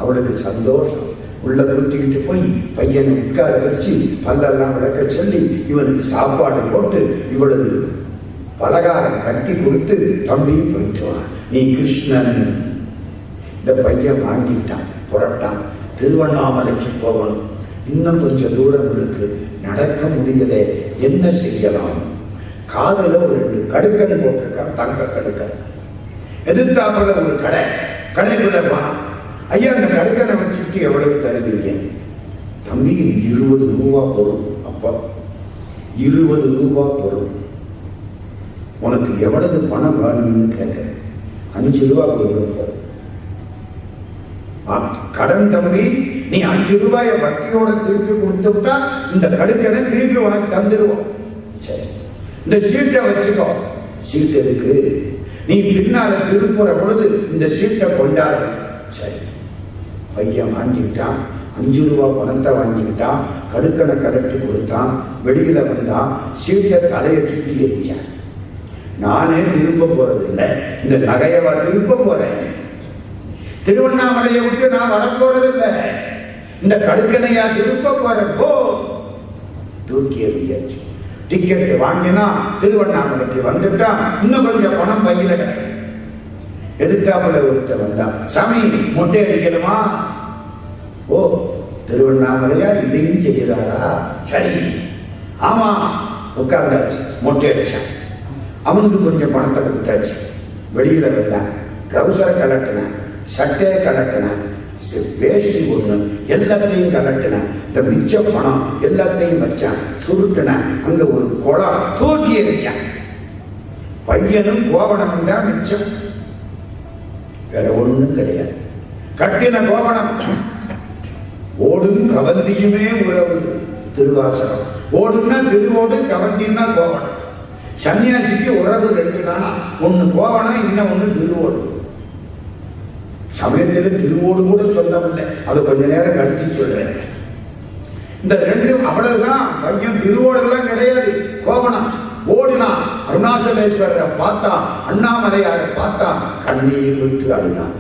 Speaker 1: அவளுக்கு சந்தோஷம். உள்ள குட்டிக்கிட்டு போய் பையனை உட்கார வச்சு பல்லெல்லாம் விளக்க சொல்லி இவனுக்கு சாப்பாடு போட்டு இவளது பலகாரம் கட்டி கொடுத்து, தம்பியும் போயிட்டு வா, நீ கிருஷ்ணன். இந்த பையன் வாங்கிட்டான், புறட்டான். திருவண்ணாமலைக்கு போகணும். இன்னும் கொஞ்சம் தூரம் இருக்கு, நடக்க முடியல, என்ன செய்யலாம்? காதல ஒரு 2 கடுக்கன் போட்டிருக்கான், தங்க கடுக்கன். எதிர்த்தாப்புல ஒரு கடைக்குள்ள போனான். ஐயா, அந்த கடுக்கனை வச்சுட்டு எவ்வளவு தருவீங்க? தம்பி, இது 20 ரூபா பொருள். அப்பா, 20 ரூபா பொருள். உனக்கு எவ்வளவு பணம் வேணும்னு கேட்கிறேன். 5 ரூபா கொடுக்க. கடன் தம்பி, நீ 5 ரூபாய வட்டியோட திருப்பி கொடுத்துட்டா இந்த கடுக்கனை திருப்பி உனக்கு தந்துடுவோம். சரி, இந்த சீட்டை வச்சுக்கோ. சீட்டு எதுக்கு? நீ பின்னால திருப்புற பொழுது இந்த சீட்டை கொண்டாடு. சரி, பையன் வாங்கிக்கிட்டான். 5 ரூபா பணத்தை வாங்கிக்கிட்டான். கடுக்கனை கலட்டி கொடுத்தான். வெளியில வந்தான். சீட்டை தலையை சுற்றி எரிச்சான். நானே திரும்ப போறதில்லை, இந்த நகையவா திரும்ப போறேன். திருவண்ணாமலையை விட்டு நான் வரப்போறதில்லை, இந்த கடுக்கனையா திரும்ப போறப்போ தூக்கி எறிஞ்சாச்சு. டிக்கெட் வாங்கினா திருவண்ணாமலைக்கு வந்துட்டான். இன்னும் கொஞ்சம் பணம் பையில கிடைக்கும். எதிர்த்தாப்புல ஒருத்த வந்தான். சாமி, மொட்டை அடிக்கணுமா? ஓ, திருவண்ணாமலையா இதையும் செய்யறாரா? சரி, ஆமா. உட்கார்ந்தாச்சு. மொட்டை அடிச்சான். அவனுக்கு கொஞ்சம் பணத்தை கொடுத்தாச்சு. வெளியில வந்தான். ட்ரௌசரை கலட்டினான், சட்டையை கலட்டினான், வேஷ்டி ஒண்ணு எல்லாத்தையும் கலட்டினான். இந்த மிச்ச பணம் எல்லாத்தையும் வச்சான், சுருட்டினான். அங்க ஒரு குளம் தூக்கி எரிச்சான். பையனும் கோவணமும் தான் மிச்சம், வேற ஒண்ணும் கிடையாது. கட்டின கோவணம். ஓடும் கவந்தியுமே உறவு. திருவாசகம். ஓடுன்னா திருவோடு, கவந்தின்னா கோவணம். சன்னியாசிக்கு உறவு 2 தானா, ஒண்ணு கோவணம், இன்னும் ஒண்ணு திருவோடு. சமயத்தில் திருவோடு கூட சொல்லவில்லை, அது கொஞ்ச நேரம் கழிச்சு சொல்றேன். இந்த 2 அவ்வளவுதான். பையன் திருவோடெல்லாம் கிடையாது, கோவணம். ஓடினா அருணாசலேஸ்வரரை பார்த்தான், அண்ணாமலையாரை பார்த்தான், கண்ணீர் விட்டு அழுதான்.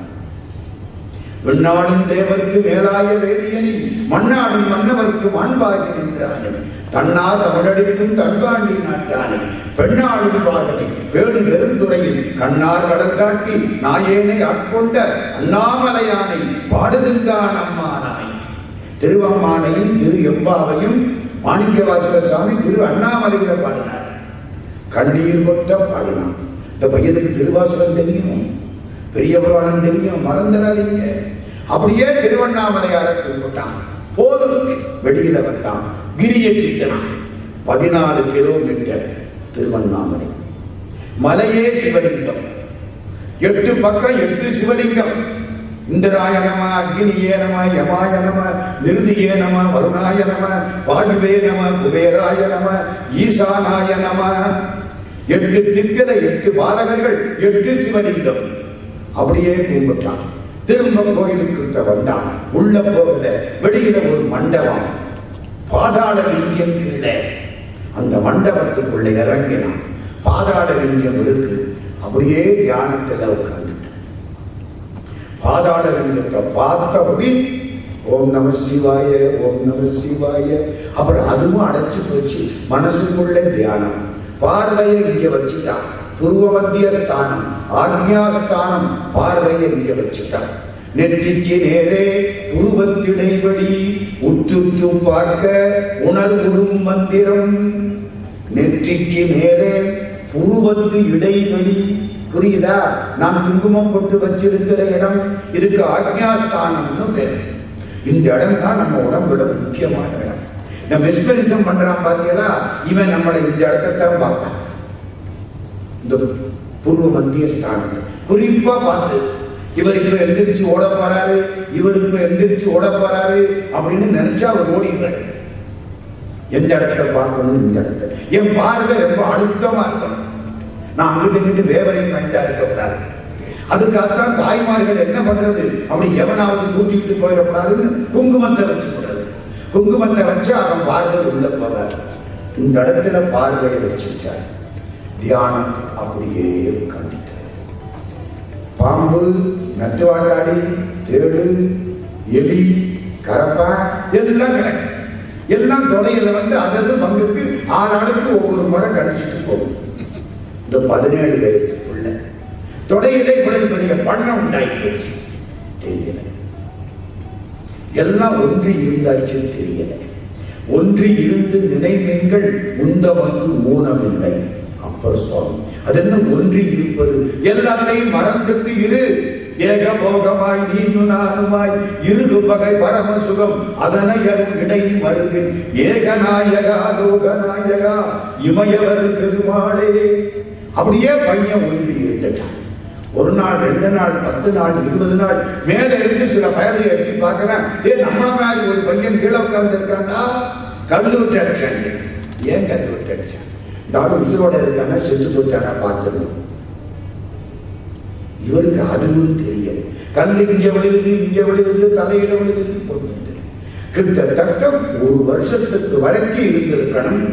Speaker 1: விண்ணாடும் தேவருக்கு மேலாய வேதியனி, மண்ணாடும் மன்னவருக்கு மாண்பாகி நின்றானே, தன்னா தமிழடிக்கும் தன்பாண்டி நாட்டானே, பெண்ணாடும் பாதனை பேடு பெருந்துறையில் கண்ணார் கடல் காட்டி நாயேனை ஆட்கொண்ட அண்ணாமலையானை பாடுகின்றான் அம்மானாய். திருவம்மானையும் திரு எம்பாவையும் மாணிக்கவாசக சாமி திரு அண்ணாமலையில பாடினார். கண்ணீர் கொட்ட பாடினான். இந்த பையனுக்கு திருவாசகம் தெரியும், பெரிய புராணம் தெரியும், மறந்துடாதீங்க. அப்படியே திருவண்ணாமலையார கூப்பிட்டான். போதும், வெளியில வந்தான். கிரியை சித்தனான். 14 கிலோமீட்டர் திருவண்ணாமலை. மலையே சிவலிங்கம். 8 பக்கம் 8 சிவலிங்கம். இந்திராய நம, அக்னியே நம, யமாய நம, நிருதியே நம, வருணாய நம, வாயுவே நம, குபேராய நம, ஈசானாய நம. 8 திக்கில 8 பாலகர்கள், 8 சிவலிங்கம். அப்படியே கும்பிட்டான். திரும்ப கோயிலுக்கு வந்தான். உள்ள போகல, வெளியில ஒரு மண்டபம், பாதாள லிங்கம் கீழே. அந்த மண்டபத்துக்குள்ள இறங்கினான். பாதாள லிங்கம் இருக்கு. அப்படியே தியானத்துல உட்கார்ந்து பாதாள லிங்கத்தை பார்த்தபடி ஓம் நம சிவாய, ஓம் நம சிவாய. அப்புறம் அதுவும் அடைச்சு போச்சு. மனசுக்குள்ள தியானம். பார்வையை இங்க வச்சுட்டான். பூர்வ மத்திய ஸ்தானம், ஆக்ஞாஸ்தானம். பார்வையை இங்க வச்சுட்டான். நெற்றிக்கு நேரே புருவத்திடைவெளி உத்துத்து பார்க்க உணர்வுறும் மந்திரம். நெற்றிக்கு நேரே புருவத்து இடைவெளி, புரியுதா? நான் குங்குமம் போட்டு வச்சிருக்கிற இடம், இதுக்கு ஆக்ஞாஸ்தானம்னு பேர். இந்த இடம் தான் நம்ம உடம்புல முக்கியமான இடம். நம்ம மெஸ்பரிசம் பண்றான் பாத்தீங்களா, இவன் நம்மளை இந்த இடத்தான் பார்ப்பான். இந்த பூர்வ மத்திய ஸ்தானத்தை குறிப்பா பார்த்து, இவர் இப்ப எந்திரிச்சு ஓட போறாரு, இவர் இப்ப எந்திரிச்சு ஓட போறாரு அப்படின்னு நினைச்சா அவர் ஓடிடுறாரு. எந்த இடத்தை பார்க்கணும்? இந்த இடத்தை. என் பார்வை ரொம்ப அழுத்தமா இருக்கணும். நான் அங்கிட்டு இங்கிட்டு வேவரிங் மைண்டா இருக்கக்கூடாது. அதுக்காகத்தான் தாய்மார்கள் என்ன பண்றது, அப்படி எவனாவது கூட்டிட்டு போயிடக்கூடாதுன்னு குங்குமத்தை வச்சுக்கூடாது. குங்குமத்தை வச்சு அவன் பார்வை உள்ள போறாரு. இந்த இடத்துல பார்வையை வச்சுட்டார். தியானம் அப்படியே உட்கார்ந்துட்டார். பாம்பு, நட்டுவாண்டாடி, தேடு, எலி, கரப்பா எல்லாம் கிடக்கு. எல்லாம் தொடையில அதது பங்குக்கு 6 ஆளுக்கு ஒவ்வொரு முறை கடிச்சிட்டு போகும். இந்த 17 வயசுக்குள்ள தொடையிலே இவ்வளவு பெரிய பண்ணம் உண்டாகி போச்சு. தெரியல. எல்லாம் ஒன்றி இருந்தாச்சு, தெரியல. ஒன்றி இருந்து நினைவெண்கள் உந்தமக்கு ஊனமில்லை. அப்பர் சுவாமி அதென்ன ஒன்றி இருப்பது? எல்லாத்தையும் மறந்துட்டு இரு. ஏகபோகமாய் நீயும் நானுமாய் இரு பகை பரம சுகம் அதனை இடை மருதில் ஏகநாயகா லோகநாயகா இமயவர் பெருமாளே. அப்படியே பையன் ஒன்றி இருந்துட்டான். 1 நாள் 2 நாள் 10 நாள் 20 நாள் மேல இருந்து சில பயலை எட்டி பார்க்கிறேன். நம்மள மாதிரி ஒரு பையன் கீழே உட்கார்ந்து இருக்காண்டா. கல்லு விட்டு அடிச்சாங்க. ஏன் கல்லு விட்டு அடிச்சான்? இந்த ஆள் உயிரோட இருக்கானா செத்து போட்டானா பார்த்தது. இவருக்கு அதுவும் தெரியல. கல் இங்க விழுகுது, இங்க விழுகுது, தலையில விழுகுது போட்டு கிட்டத்தட்ட 1 வருஷத்துக்கு வரைக்கும் இருந்திருக்கணும்.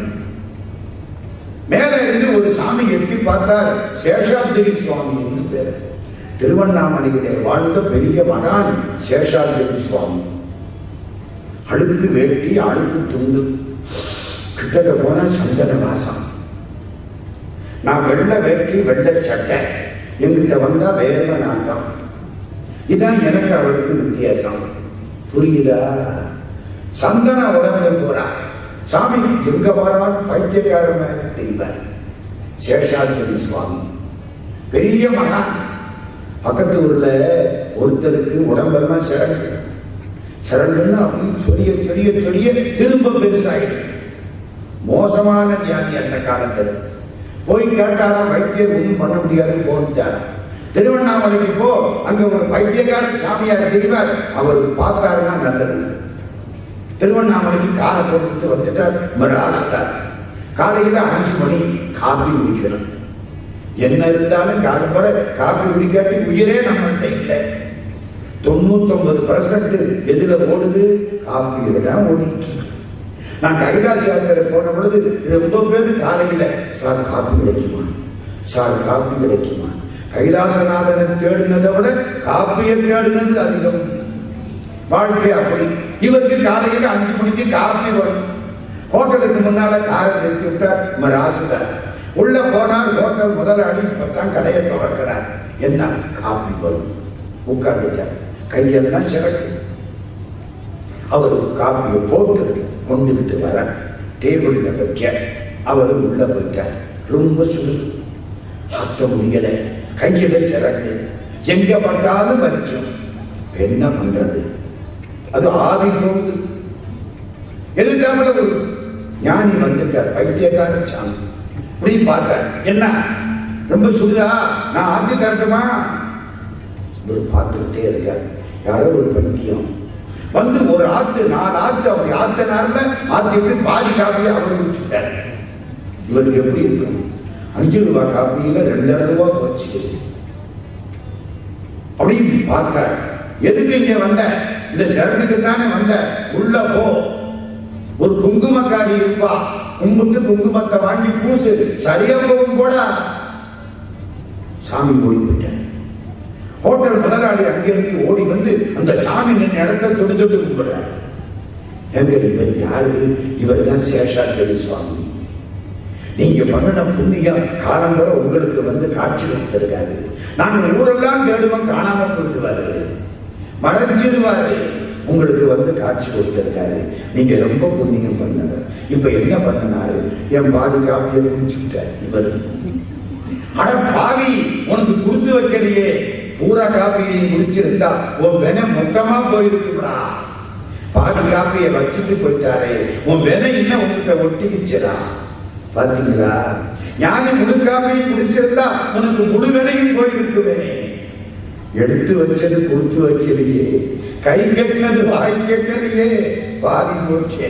Speaker 1: மேல இருந்து ஒரு சாமி எட்டி பார்த்தார். சேஷாத்திரி சுவாமி என்று பேர். திருவண்ணாமலையிலே வாழ்ந்த பெரிய மகான் சேஷாத்திரி சுவாமி. அழுக்கு வேட்டி, அழுக்கு துண்டு, கிட்டக்க போன சந்தன வாசம். நான் வெள்ளை வேட்டி வெள்ளை சட்டை, என்கிட்ட வந்தா வேர்வை நாட்டம். இதான் எனக்கு அவருக்கு வித்தியாசம். புரியுதா? சந்தன உடம்பு போறா சாமி எங்க வரான் பைத்தியக்காரமாக தெரிவார். சேஷாத்திரி சுவாமி பெரிய மகான். பக்கத்து ஊர்ல ஒருத்தருக்கு உடம்பெல்லாம் சிறகு சிறகுன்னா அப்படி சொரிய சொரிய சொரிய திரும்ப பெருசாயிடும். மோசமான வியாதி அந்த காலத்துல. போய் கேட்டாராம், வைத்தியர் ஒன்றும் பண்ண முடியாதுன்னு போட்டார். திருவண்ணாமலைக்கு போ, அங்க ஒரு பைத்தியக்கார சாமியார் தெரிவார், அவர் பார்த்தாருன்னா நல்லது. திருவண்ணாமலைக்கு காரை போட்டு வந்துட்டார். மராசிட்டார். காலையில 5 மணி காப்பி குடிக்கணும். என்ன இருந்தாலும் காலம்பர காப்பி குடிக்காட்டி உயிரே நம்மகிட்ட இல்லை. 99% எதுல ஓடுது? காப்பியில தான் ஓடிட்டு. நான் கைலாசி யாத்திரை போன பொழுது ரொம்ப பேரு காலையில, சார் காப்பி கிடைக்குமா, சார் காப்பி கிடைக்குமா. கைலாசநாதனை தேடினதை விட காப்பியை தேடினது அதிகம். வாழ்க்கை அப்படி. இவருக்கு காலையில 5 மணிக்கு காப்பி வரும். ஹோட்டலுக்கு முன்னால காரை நிறுத்தி விட்டார். மராசுதார் உள்ள போனார். ஹோட்டல் முதலாளி இப்பதான் கடையை திறக்கிறார். என்ன காப்பி வரும். உட்கார்ந்துட்டார். கையெல்லாம் சிறக்கு. அவரு காப்பியை போட்டு கொண்டு விட்டு வர டேபிள்ல வைக்க அவரு உள்ள போயிட்டார். ரொம்ப சுடு, ஆத்த முடியல, கையில சிறக்கு, எங்க பார்த்தாலும் வலிக்கும். என்ன பண்றது? அது ஆவி போகுது. எதிர்த்தாமல ஒரு ஞானி வந்துட்டார். பைத்தியக்கார சாமி இப்படி பார்த்தார். என்ன ரொம்ப சுடுதா, நான் ஆத்தி தரட்டுமா? ஒரு பார்த்துக்கிட்டே இருக்கார். யாரோ ஒரு பைத்தியம் வந்து ஒரு ஆத்து 4 ஆத்து அப்படி ஆத்தினார்ல ஆத்திட்டு பாதி காப்பியை அவர் குடிச்சுட்டார். இவருக்கு எப்படி இருக்கும்? 5 ரூபாய் காப்பியில 2.5 ரூபாய் போச்சு. அப்படி பார்த்தார். எதுக்கு இங்க வந்த? இந்த சரத்துக்கு தானே வந்த. உள்ள போ, ஒரு குங்குமக்காரி இருப்பா, கும்பிட்டு குங்குமத்தை வாங்கி பூசு, சரியா போகும் போடா. சாமி ஓடி போயிட்டார். ஹோட்டல் முதலாளி அங்கிருந்து ஓடி வந்து அந்த சாமி நின்ற இடத்தை தொட்டு தொட்டு கும்பிடுறார். எங்க இவர் யாரு? இவர் தான் சேஷாத்திரி சுவாமி. நீங்க பண்ணின புண்ணியம் காலம்பர உங்களுக்கு வந்து காட்சி கொடுத்திருக்காரு. நாங்கள் ஊரெல்லாம் தேடுவோம், காணாம போயிடுவாரு. மறைஞ்சிருவாரு. உங்களுக்கு வந்து காட்சி கொடுத்திருக்காரு. நீங்க ரொம்ப புண்ணியம் பண்ணது. இப்ப என்ன பண்ணினாரு? என் பாதி காப்பியை குடிச்சுட்டார் இவர். ஆனா பாவி உனக்கு கொடுத்து வைக்கலையே, பூரா காப்பியையும் குடிச்சிருந்தா உன் வென மொத்தமா போயிருக்குடா. பாதி காப்பியை வச்சுட்டு போயிட்டாரே, உன் வென இன்னும் உங்ககிட்ட ஒட்டிக்கிச்சா. பாத்தீங்களா? ஞானி முழு காப்பியை குடிச்சிருந்தா உனக்கு முழு வெனையும் போயிருக்குமே. எடுத்து வச்சது கொடுத்து வைக்கலையே, கை கட்டினது வாய் கேட்கலையே, பாதி போச்சே.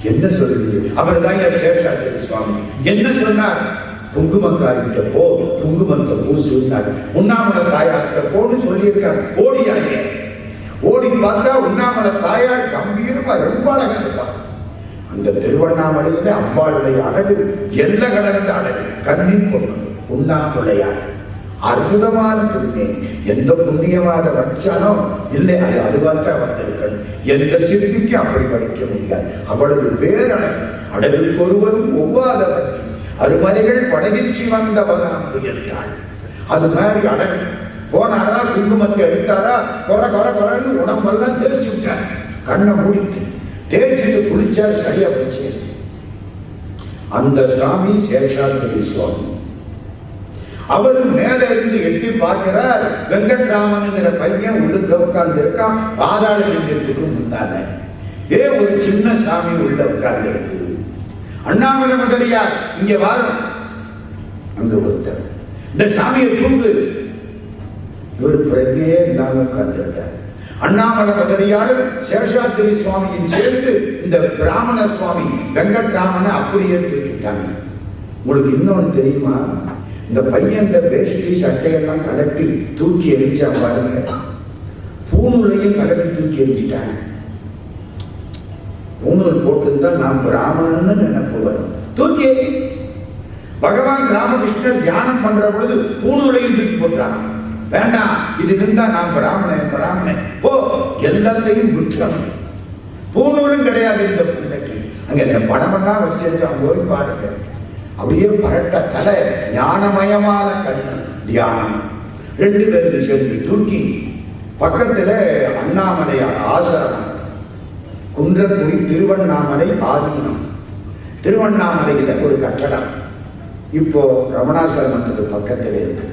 Speaker 1: என்ன சொல்லுது? அவர் தான் சேஷாத்திரி சுவாமி. என்ன சொன்னார்? குங்குமக்காரிட்ட போ, குங்குமத்தை பூசுனார். உண்ணாமலை தாயார்கிட்ட போன்னு சொல்லியிருக்கார். ஓடியாங்க. ஓடி பார்த்தா உண்ணாமலை தாயார் கம்பீரமா ரொம்ப அழகா இருப்பார். அந்த திருவண்ணாமலையில அம்பாளுடைய அழகு எல்ல கடந்த அழகு. கண்ணின் பொண்ணு உண்ணாமலையார் அற்புதமான திருமேனி. எந்த புண்ணியவாத வச்சானோ இல்லை, அது அதுவாத்தான் வந்திருக்கணும். எந்த சிற்பிக்கு அப்படி படிக்க முடியாது. அவளது பேரழகு அழகுக்கு ஒருவரும் ஒவ்வாதவர். அருமறைகள் படகிச்சி வந்தவனாம்பு என்றாள். அது மாதிரி அழகு. போனாரா, குங்குமத்தை எடுத்தாரா, கொர கொர கொரன்னு உடம்பெல்லாம் தேய்ச்சி விட்டார். கண்ணை மூடிட்டு தேய்ச்சிட்டு குளிச்சா சரியா போச்சு. அந்த சாமி சேஷாத்திரி சுவாமி. அவரு மேல இருந்து எட்டி பார்க்கிறார். வெங்கட்ராமனுங்கிற பையன் உள்ளுக்கு உட்கார்ந்து இருக்கான். பாதாள லிங்கத்துக்கு முன்னால ஒரு சின்ன சாமி உள்ள உட்கார்ந்து இருக்கு. அண்ணாமலை முதலியார் இங்க வாரும். அங்க ஒருத்தர் இந்த சாமியை தூங்கு. இவர் பிரஜையே இல்லாம உட்கார்ந்திருக்கார். அண்ணாமலை முதலியார் சேஷாத்திரி சுவாமியின் சேர்த்து இந்த பிராமண சுவாமி வெங்கட்ராமனை அப்படியே தூக்கிட்டாங்க. உங்களுக்கு இன்னொன்னு தெரியுமா? இந்த பையன் இந்த வேஷ்டி சட்டையெல்லாம் கலட்டி தூக்கி எரிஞ்சா பாருங்க. பூணூலையும் கலட்டி தூக்கி எரிஞ்சிட்டாங்க. பூணூல் போட்டுருந்தா நான் பிராமணன்னு நினைப்பு வரும். தூக்கி பகவான் ராமகிருஷ்ணர் தியானம் பண்ற பொழுது பூணூலையும் தூக்கி போட்டாங்க. வேண்டாம், இது இருந்தா நான் பிராமணன் பிராமணன் போ, எல்லாத்தையும் விட்டுறணும். பூணூலும் கிடையாது இந்த பிள்ளைக்கு. அங்க இந்த படமெல்லாம் வச்சிருக்காங்க, போய் பாருங்க. அப்படியே பரட்ட தலை, ஞானமயமான கண்ணு, தியானம். ரெண்டு பேரும் சேர்ந்து தூக்கி பக்கத்துல அண்ணாமலையார் ஆசிரமம், குன்றக்குடி திருவண்ணாமலை ஆதீனம். திருவண்ணாமலையில ஒரு கட்டடம் இப்போ ரமணாசிரமத்துக்கு பக்கத்துல இருக்கு.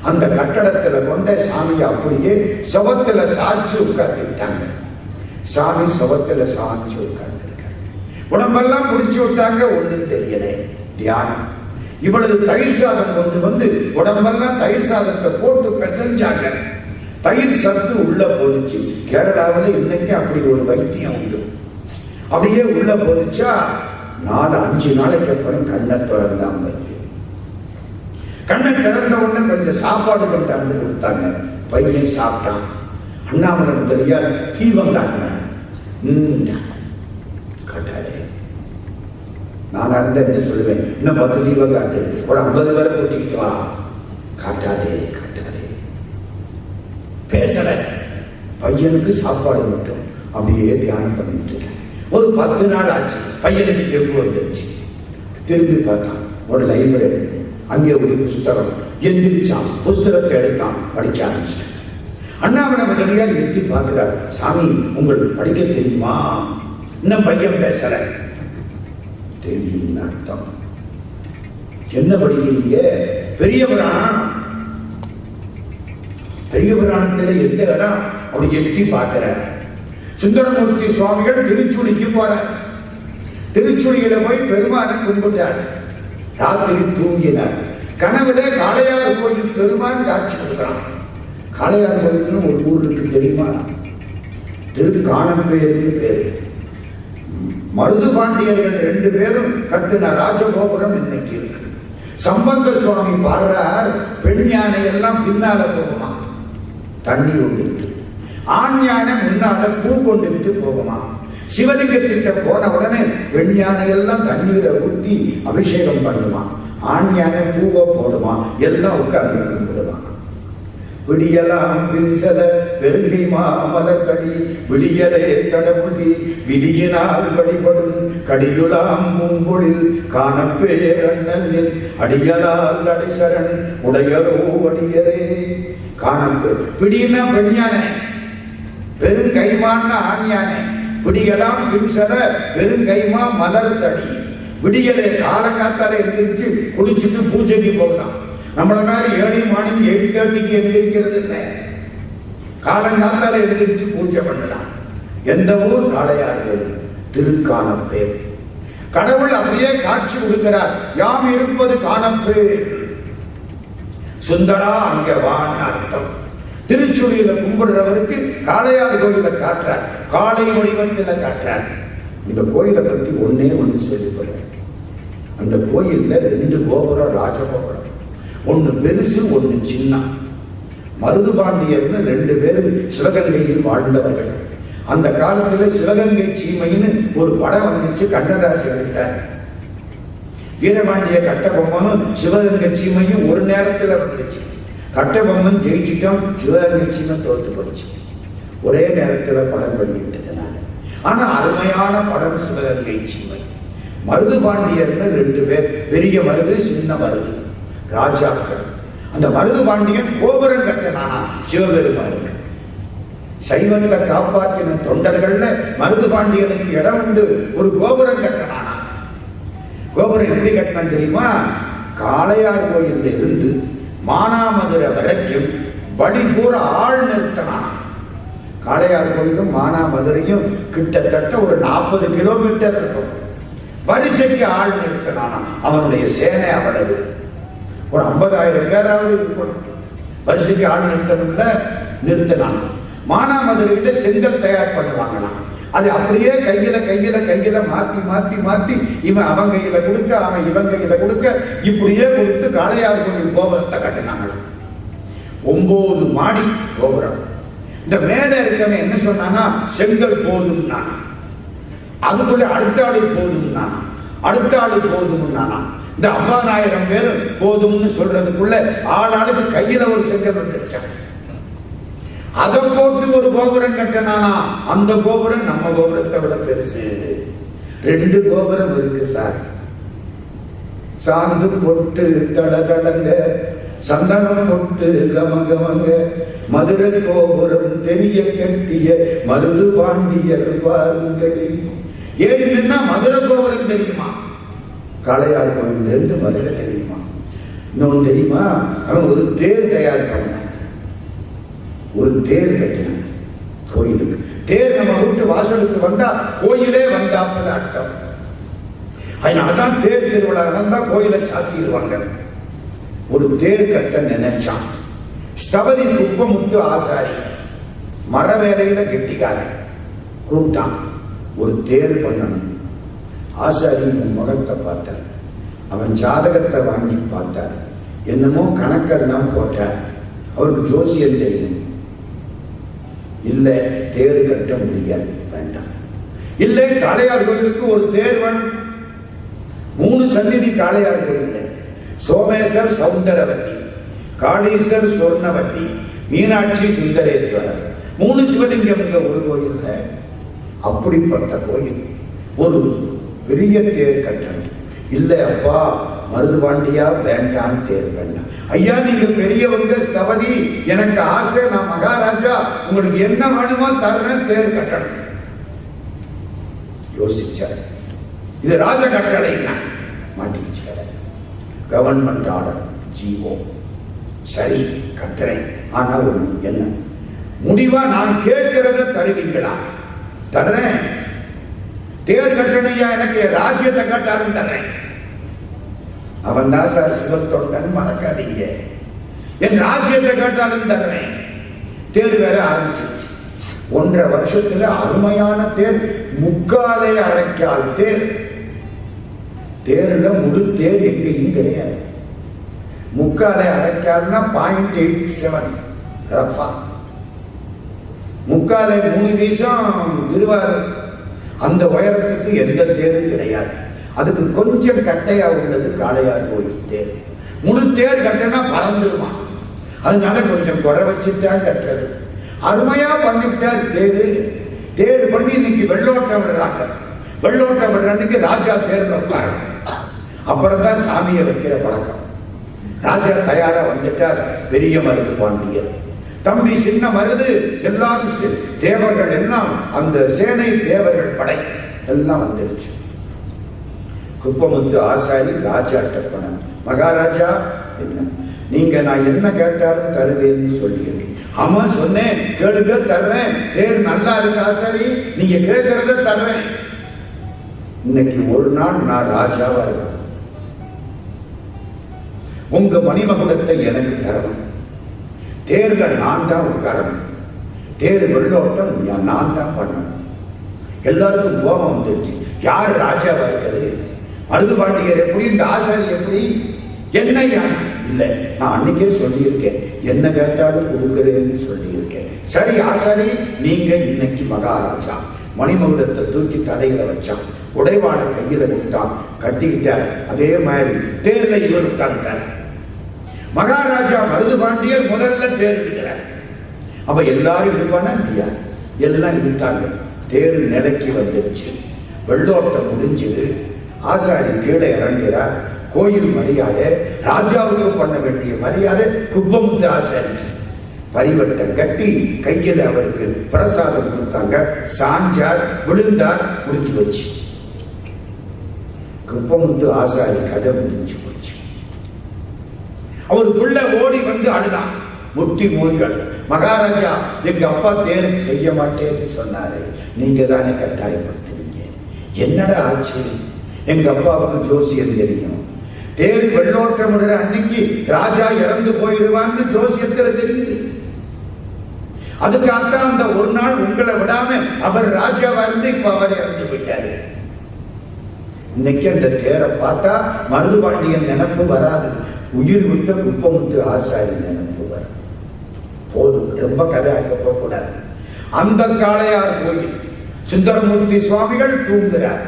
Speaker 1: அந்த கட்டடத்துல கொண்ட சாமியை அப்படியே சவத்துல சாய்ச்சி உட்கார்ந்துட்டாங்க. சாமி சவத்துல சாய்ச்சி உட்கார்ந்து இருக்காங்க. உடம்பெல்லாம் முடிச்சு விட்டாங்க. ஒண்ணும் தெரியல. தியானம். இவ்வளவு தயிர் சாதம் கொண்டு வந்து உடம்பெல்லாம் தயிர் சாதத்தை போட்டு பிசைஞ்சாங்க. தயிர் சத்து உள்ள போடுச்சு. கேரளாவில் இன்னைக்கு அப்படி ஒரு வைத்தியம் உண்டு. அப்படியே உள்ள போடுச்சா 4-5 நாளைக்கு அப்புறம் கண்ணை திறந்தான் பையன். கண்ணை திறந்த உடனே கொஞ்சம் சாப்பாடு கொண்டாந்து கொடுத்தாங்க. பையன் சாப்பிட்டான். அண்ணாமலை முதலியார் தீபம் காட்டினார். காட்டாதே, நான் என்ன சொல்லுவேன், இன்னும் 10 தீபம் காட்டு, ஒரு 50 பேரை கூட்டிக்கிட்டு வா. காட்டாதே காட்டாதே, பேசல. பையனுக்கு சாப்பாடு மட்டும் அப்படியே தியானம் பண்ணிட்டு இருக்கேன். ஒரு 10 நாள் ஆச்சு. பையனுக்கு தெம்பு வந்துருச்சு. திரும்பி பார்த்தான். ஒரு லைப்ரரி, அங்கே ஒரு புஸ்தகம். எந்திரிச்சான், புஸ்தகத்தை எடுத்தான், படிக்க ஆரம்பிச்சிட்டான். அண்ணாமலை முதலியார் எட்டி பார்க்கிறார். சாமி, உங்களுக்கு படிக்க தெரியுமா? இன்னும் பையன் பேசல. தெரியும் அர்த்தம். என்ன படிக்கிறீங்க? பெரிய புராணம். பெரிய புராணத்தில் எந்த இடம்? அப்படி எட்டி பார்க்கிற. சுந்தரமூர்த்தி சுவாமிகள் திருச்சுழிக்கு போற. திருச்சுழியில போய் பெருமானை கும்பிட்டார். ராத்திரி தூங்கினார். கனவுல காளையார் கோயில் பெருமான் காட்சி கொடுக்கிறான். காளையார் கோயில்னு ஒரு ஊர் இருக்கு, தெரியுமா? திருக்கானப்பேர்னு பேரு. மருது பாண்டியர்கள் 2 பேரும் கத்தின ராஜகோபுரம் இன்னைக்கு இருக்கு. சம்பந்த சுவாமி பாடுறார், பெண் யானை எல்லாம் பின்னால போகுமா, தண்ணி கொண்டு. ஆண் யானை முன்னால பூ கொண்டு போகுமா. சிவலிங்கத்திட்ட போன உடனே பெண் யானை எல்லாம் தண்ணீரை ஊற்றி அபிஷேகம் பண்ணுமா. ஆண் யானை பூவை போடுமா. எல்லாம் உட்கார்ந்து கும்பிடுமா. விடியலாம் பின்சல பெருங்கை மாமலத்தடி விடியலே கடவுளி விதியினால் வழிபடும் கடியுலாம் பூம்பொழில் காணப்பேரண்ணல் அடியலால் அடிசரண் உடையரோ அடியரே. காணப்பே பிடினா பெண்யானை, வெறும் கைமான்னு ஆண்யானே விடியலாம் பின்சர வெறும் கைமா மலர் தடி. விடியலை காலங்காத்தால எந்திரிச்சு குடிச்சிட்டு பூஜைக்கு போகலாம். நம்மள மாதிரி ஏழை மார்னிங் 8:30 எந்திரிக்கிறது இல்லை. காலங்காத்தால எந்திரிச்சு பூஜை பண்ணலாம். எந்த ஊர்? காளையார் கோயில், திருக்கானப்பேர். கடவுள் அப்படியே காட்சி கொடுக்கிறார். யாம் இருப்பது காணப்பேர். சுந்தரா அங்க வான்னு அர்த்தம். திருச்சுழியில கும்பிடுறவருக்கு காளையார் கோயில காட்டுறார், காளை வடிவத்தில் காட்டுறார். இந்த கோயிலை பத்தி ஒன்னே ஒன்று சொல்லிப்படுறேன். அந்த கோயில்ல 2 கோபுரம், ராஜகோபுரம். ஒன்னு பெருசு, ஒன்னு சின்ன. மருதுபாண்டியர்னு 2 பேரும் சிவகங்கையில் வாழ்ந்தவர்கள். அந்த காலத்துல சிவகங்கை சீமைன்னு ஒரு படம் வந்துச்சு, கண்ணதாசி எடுத்தார். வீரபாண்டிய கட்டபொம்மனும் சிவகங்கை சீமையும் ஒரு நேரத்துல வந்துச்சு. கட்டபொம்மன் ஜெயிச்சுட்டோம், சிவகங்கை சீமை தோத்து போச்சு. ஒரே நேரத்துல படம் வெளியிட்டதுனால. ஆனா அருமையான படம் சிவகங்கை சீமை. மருதுபாண்டியர்னு 2 பேர், பெரிய மருது, சின்ன மருது, ராஜாக்கள். அந்த மருதுபாண்டியன் கோபுரம் கட்டினானா சிவபெருமானுக்கு. சைவத்தை காப்பாற்றின தொண்டர்கள்ல மருதுபாண்டியனுக்கு இடம் உண்டு. ஒரு கோபுரம் கட்டினானா. கோபுரம் எப்படி கட்டினான் தெரியுமா? காளையார் கோயில்ல இருந்து மானாமதுரை வரைக்கும் வழி பூரா ஆள் நிறுத்தினானா. காளையார் கோயிலும் மானாமதுரையும் கிட்டத்தட்ட ஒரு 40 கிலோமீட்டர் இருக்கும். வரிசைக்கு ஆள் நிறுத்தினானா. அவனுடைய சேனை அவ்வளவு, ஒரு 50,000 பேராவது இருக்கணும். வரிசைக்கு ஆள் நிறுத்தணும்ல, நிறுத்தினான். மானாமதுரையில செங்கல் தயார் பண்ணுவாங்களாம். அது அப்படியே கையில மாத்தி மாத்தி மாத்தி இவன் அவன் கையில கொடுக்க, அவன் இவன் கையில கொடுக்க, இப்படியே கொடுத்து காளையார் கோயில் கோபுரத்தை கட்டினாங்களாம். 9 மாடி கோபுரம். இந்த மேல இருக்கவன் என்ன சொன்னானா? செங்கல் போதும். அதுக்குள்ள அடுத்த ஆளு போதும், அடுத்த ஆளு போதும். இந்த 50,000 பேர் போதும்னு சொல்றதுக்குள்ள ஆளாளுக்கு கையில ஒரு செங்கல் வந்துருச்சான். அதை போட்டு ஒரு கோபுரம் கட்டினானா. அந்த கோபுரம் நம்ம கோபுரத்தை விட பெருசு. 2 கோபுரம் இருக்கு சார். சாந்து பொட்டு தடதடங்க, சந்தனம் பொட்டு கமகமங்க, மதுரை கோபுரம் தெரிய கட்டிய மருது பாண்டியர் பாருங்கடி. ஏறி நின்னா மதுரை கோபுரம் தெரியுமா? காளையார் கோயில் இருந்து மதுரை தெரியுமா? இன்னொன்னு தெரியுமா? அவன் ஒரு தேர் தயார் பண்ண, ஒரு தேர் கட்டினான் கோயிலுக்கு. தேர் நம்ம வீட்டு வாசலுக்கு வந்தா கோயிலே வந்தாப்பது அர்த்தம். அதனாலதான் தேர் திருவிழா நடந்தா கோயிலை சாத்திடுவாங்க. ஒரு தேர் கட்ட நினைச்சான். ஸ்தபதி குப்பமுத்து ஆசாரி மர வேலையில கெட்டிக்காரன் கூப்பிட்டான். ஒரு தேர் பண்ணணும். ஆசாரி முகத்தை பார்த்தார். அவன் ஜாதகத்தை வாங்கி பார்த்தார். என்னமோ கணக்கெல்லாம் போட்டார். அவருக்கு ஜோசியம் தெரியும். இல்ல, தேர் கட்ட முடியாது, வேண்டாம். இல்ல, காளையார் கோயிலுக்கு ஒரு தேர் வேணும். 3 சந்நிதி காளையார் கோயில். சோமேஸ்வர் சௌந்தரவல்லி, காளீஸ்வர் சொர்ணவல்லி, மீனாட்சி சுந்தரேஸ்வரர். 3 சிவலிங்கம் ஒரு கோயில். அப்படிப்பட்ட கோயில் ஒரு பெரிய தேர் கட்டணும். இல்ல அப்பா மருதுபாண்டியா, வேண்டாம், தேர் வேண்டாம். ஐயா நீங்க பெரியவங்க, ஸ்தபதி, எனக்கு ஆசை, நான் மகாராஜா, உங்களுக்கு என்ன வேணுமோ தர்றேன், தேர் கட்டணும். யோசிச்சார். இது ராஜ கட்டளை மாட்டிக்கிச்சு. Government order, GO. சரி கட்டுறேன். ஆனா ஒண்ணு, என்ன முடிவா நான் கேட்கிறத தருவீங்களா? தர்றேன். தேர் கட்டணையா, எனக்கு ராஜ்யத்தை கட்டாலும் தர்றேன். அவன் தான் சார் சிவத்தொண்டன், மறக்காதீங்க. என் ராஜ்யத்தை கேட்டாலும் தர்றேன். தேர் வேற ஆரம்பிச்சிருச்சு. 1.5 வருஷத்துல அருமையான தேர், முக்காலை அரைக்கால் தேர். தேர்ல முழு தேர் எங்கேயும் கிடையாது. முக்காலை அரைக்கால்னா 0.87 ரஃபா. முக்காலை 3 வீசம் திருவாரூர். அந்த உயரத்துக்கு எந்த தேரும் கிடையாது. அதுக்கு கொஞ்சம் கட்டையா உள்ளது காளையார் கோயில் தேர். முழு தேர் கட்டினா பறந்துருமா. அதனால கொஞ்சம் குறை வச்சுட்டான் கட்டுறது. அருமையா பண்ணிட்டார் தேரு. தேர் பண்ணி இன்னைக்கு வெள்ளோட்டம் விடுறாங்க. வெள்ளோட்டம் விடுறதுக்கு ராஜா தேர்ல வைப்பாரு. அப்புறம் தான் சாமியை வைக்கிற பழக்கம். ராஜா தயாரா வந்துட்டார். பெரிய மருது பாண்டியர் தம்பி சின்ன மருது எல்லாரும் தேவர்கள் எல்லாம் அந்த சேனை தேவர்கள் படை எல்லாம் வந்துடுச்சு. குப்பமுத்து ஆசாரி ராஜாட்ட போனாங்க. மகாராஜா, என்ன நீங்க நான் என்ன கேட்டாலும் தருவேன்னு சொல்லியிருக்கேன். ஆமா சொன்னேன், கேளுங்க தர்றேன். தேர் நல்லா இருக்கு ஆசாரி, நீங்க கேட்கறத தர்றேன். இன்னைக்கு ஒரு நாள் நான் ராஜாவா இருப்பேன். உங்க மணிமகுடத்தை எனக்கு தரணும். தேர்ல நான் தான் உட்காரணும். தேர் வெள்ளோட்டம் நான் தான் பண்ணணும். எல்லாருக்கும் கோபம் வந்துருச்சு. யார் ராஜாவா இருக்கிறது? மருது பாண்டியர் எப்படி, இந்த ஆசாரி எப்படி? என்ன இல்லை, நான் அன்னைக்கே சொல்லியிருக்கேன், என்ன கேட்டாலும் கொடுக்கிறேன்னு சொல்லியிருக்கேன். சரி ஆசாரி, நீங்க இன்னைக்கு மகாராஜா. மணிமகுடத்தை தூக்கி தலையில வச்சான், உடைவாட கையில கொடுத்தான், கட்டிக்கிட்டார். அதே மாதிரி தேர்ல இவர் உட்கார்ந்தார். மகாராஜா மருது பாண்டியர் முதல்ல தேர் எடுக்கிறார். அப்ப எல்லாரும் இழுப்பானா இல்லையா? எல்லாம் இழுத்தாங்க. தேர் நிலைக்கு வந்துருச்சு. வெள்ளோட்டம் முடிஞ்சது. ஆசாரி கீழே இறங்குகிறார். கோயில் மரியாதை, ராஜாவுக்கு பண்ண வேண்டிய மரியாதை குப்பமுத்து ஆசாரிக்கு. பரிவட்டம் கட்டி கையில் அவருக்கு பிரசாதம் கொடுத்தாங்க. சாஞ்சார், விழுந்தார், முடிஞ்சு வச்சு. குப்பமுத்து ஆசாரி கதை முடிஞ்சு போச்சு. அவர் புள்ள ஓடி வந்து அழுதான், முட்டி மோதி அழுதான். மகாராஜா, எங்க அப்பா தேருக்கு செய்ய மாட்டேன்னு சொன்னாரு, நீங்க தானே கட்டாயப்படுத்துவீங்க. என்னடா ஆச்சு? எங்க அப்பாவுக்கு ஜோசியம் தெரியும். தேர் வெள்ளோட்டம் அன்னைக்கு ராஜா இறந்து போயிருவான்னு ஜோசியத்துல தெரியுது. அதுக்காகத்தான் அந்த ஒரு நாள் உங்களை விடாம அவர் ராஜாவா இருந்து இப்ப அவர் இறந்து விட்டாரு. இன்னைக்கு அந்த தேரை பார்த்தா மருது பாண்டியன் நினைப்பு வராது, உயிர் விட்ட குப்பமுத்து ஆசாரி நினைப்பு வரும். போதும், ரொம்ப கதை அங்க போக கூடாது. அந்த காளையார் கோயில் சுந்தரமூர்த்தி சுவாமிகள் தூங்குகிறார்.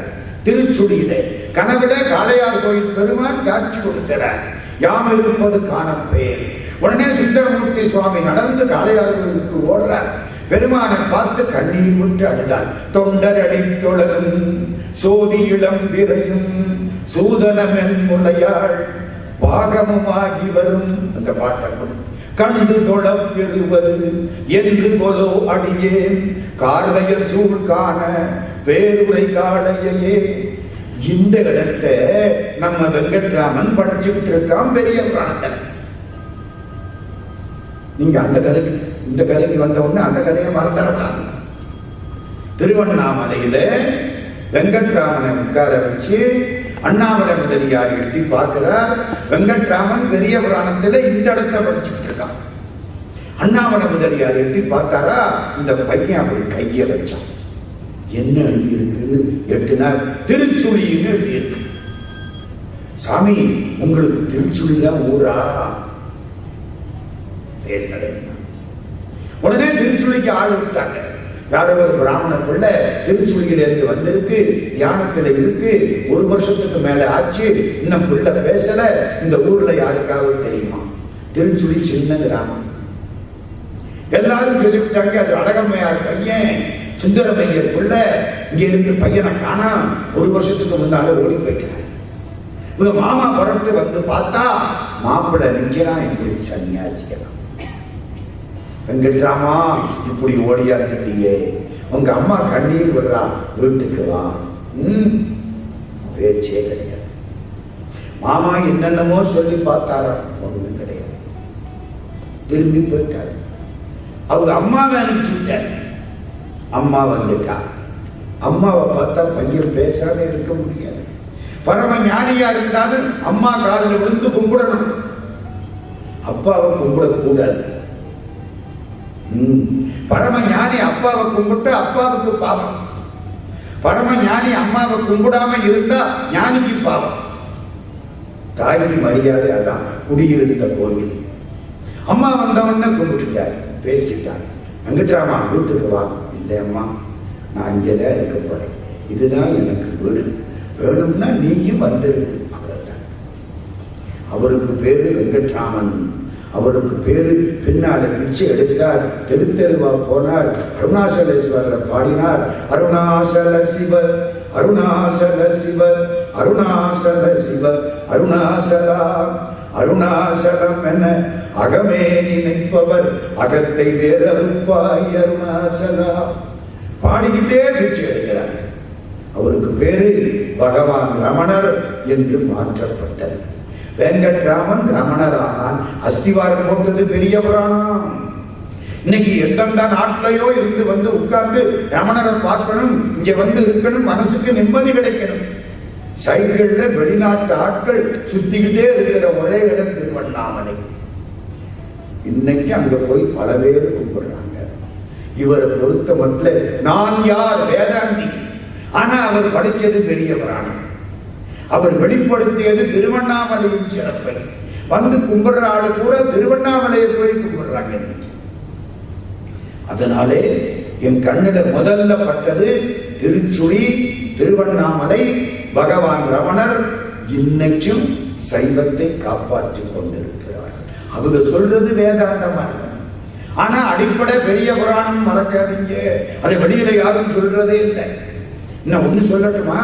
Speaker 1: திருச்சுடியிலே கனவிலே காளையார் கோயில் பெருமான் காட்சி கொடுக்கிறார். யாம் இருப்பது காணப்பேன். உடனே சுந்தரமூர்த்தி சுவாமி நடந்து காளையார் கோயிலுக்கு ஓடுறார். பெருமானை பார்த்து கண்ணீர் விட்டு அழுதார். தொண்டரடி தொழலும் சோதி இளம்பிரையும் சூதனமென் முளையாள் பாகமுமாகி வரும். அந்த பாட்டை கண்டு தொழ பெறுவது என்று கொலோ அடியேன் கார்வையில் சூழ் காண பேருரை காளையே. இந்த இடத்தை நம்ம வெங்கட்ராமன் படைச்சுட்டு இருக்கான் பெரிய புராணத்தில். நீங்க அந்த கதைக்கு இந்த கதைக்கு வந்த உடனே அந்த கதையை மறந்துடக்கூடாது. திருவண்ணாமலையில வெங்கட்ராமனை உட்கார வச்சு அண்ணாமலை முதலியார் எட்டி பார்க்கிறார். வெங்கட்ராமன் பெரிய புராணத்துல இந்த இடத்தை படிச்சுட்டு இருக்கான். அண்ணாமலை முதலியார் எட்டி பார்த்தாரா, இந்த பையன் அப்படி கைய வச்சான். என்ன எழுதி இருக்குன்னு எட்டுனார். திருச்சுழின்னு எழுதி இருக்கு. சாமி, உங்களுக்கு திருச்சுழிதான் ஊரா? பேசல. உடனே திருச்சுழிக்கு ஆள் விட்டாங்க. யாரோ ஒரு பிராமண பிள்ளை திருச்சுழியில இருந்து வந்திருக்கு, தியானத்துல இருக்கு, 1 வருஷத்துக்கு மேல ஆச்சு, இன்னும் பிள்ளை பேசல. இந்த ஊர்ல யாருக்காவது தெரியுமா? திருச்சுழி சின்ன கிராமம். எல்லாரும் சொல்லிவிட்டாங்க, அது அழகம்மையார் பையன், சுந்தரமையர் பிள்ளை. இங்க இருந்து பையனை காணா, 1 வருஷத்துக்கு முன்னால ஓடி போயிட்டான். இவங்க மாமா புறத்து வந்து பார்த்தா மாப்பிள்ளை நிக்கிறான். இப்படி சன்னியாசிக்கலாம். வெங்கட்ராமா, இப்படி ஓடியாந்துட்டியே, உங்க அம்மா கண்ணீர் விடுறா, வீட்டுக்கு வா. பேச்சே கிடையாது. மாமா என்னென்னமோ சொல்லி பார்த்தாரா, ஒண்ணும் கிடையாது. திரும்பி போயிட்டாரு. அவங்க அம்மாவை அனுப்பிச்சுட்டார். அம்மா வந்துட்டா. அம்மாவை பார்த்தா பையன் பேசாம இருக்க முடியாது. பரம ஞானியா இருந்தாலும் அம்மா காலில் விழுந்து கும்பிடணும், அப்பாவை கும்பிடக்கூடாது. பரம ஞானி அப்பாவை கும்பிட்டு அப்பாவுக்கு பாவம். பரம ஞானி அம்மாவை கும்பிடாம இருந்தா ஞானிக்கு பாவம். தாய்க்கு மரியாதை அதான். குடியிருந்த கோயில். அம்மா வந்தவொடனே கும்பிட்டுட்டார், பேசிட்டார். வெங்கட்ராமா, வீட்டுக்கு வா. இல்லை அம்மா, நான் இங்கேதான் இருக்க போறேன், இதுதான் எனக்கு வீடு, வேணும்னா நீயும் வந்துரு. அவ்வளவுதான். அவருக்கு பேரு வெங்கட்ராமன். அவருக்கு பேரு பின்னால பிச்சை எடுத்தார். தெருவா போனார். அருணாசலேஸ்வரரை பாடினார். அருணாசல சிவ அருணாசல சிவ அருணாசல சிவ அருணாசலா அருணாசலம் என அகமே நினைப்பவர் அகத்தை வேறறுப்பாய் அருணாசலா. பாடிக்கிட்டே பிச்சை எடுக்கிறார். அவருக்கு பேரு பகவான் ரமணர் என்று மாற்றப்பட்டது. வெங்கட்ராமன் ரமணர் ஆனால் அஸ்திவாரம் போட்டது பெரிய புராணம். இன்னைக்கு எந்தெந்த நாட்டிலையோ இருந்து வந்து உட்கார்ந்து ரமணரை பார்க்கணும், இங்க வந்து இருக்கணும், மனசுக்கு நிம்மதி கிடைக்கணும். சைக்கிள்ல வெளிநாட்டு ஆட்கள் சுத்திக்கிட்டே இருக்கிற ஒரே இடம் திருவண்ணாமலை. இன்னைக்கு அங்க போய் பல பேர் கும்பிடுறாங்க. இவரை பொறுத்த மட்டும் நான் யார் வேதாந்தி, ஆனா அவர் படிச்சது பெரிய புராணம். அவர் வெளிப்படுத்தியது திருவண்ணாமலையின் சிறப்பை. வந்து கும்பிடுற ஆளு கூட திருவண்ணாமலையை போய் கும்பிடுறாங்க. அதனாலே என் கண்ணிட முதல்ல பட்டது திருச்சுழி, திருவண்ணாமலை, பகவான் ரமணர். இன்னைக்கும் சைவத்தை காப்பாற்றிக் கொண்டிருக்கிறார். அவங்க சொல்றது வேதாந்த மார்க்கம். ஆனா அடிப்படை பெரிய புராணம் மறக்காதீங்க. அதை வெளியில யாரும் சொல்றதே இல்லை. இன்னும் ஒண்ணு சொல்லட்டுமா?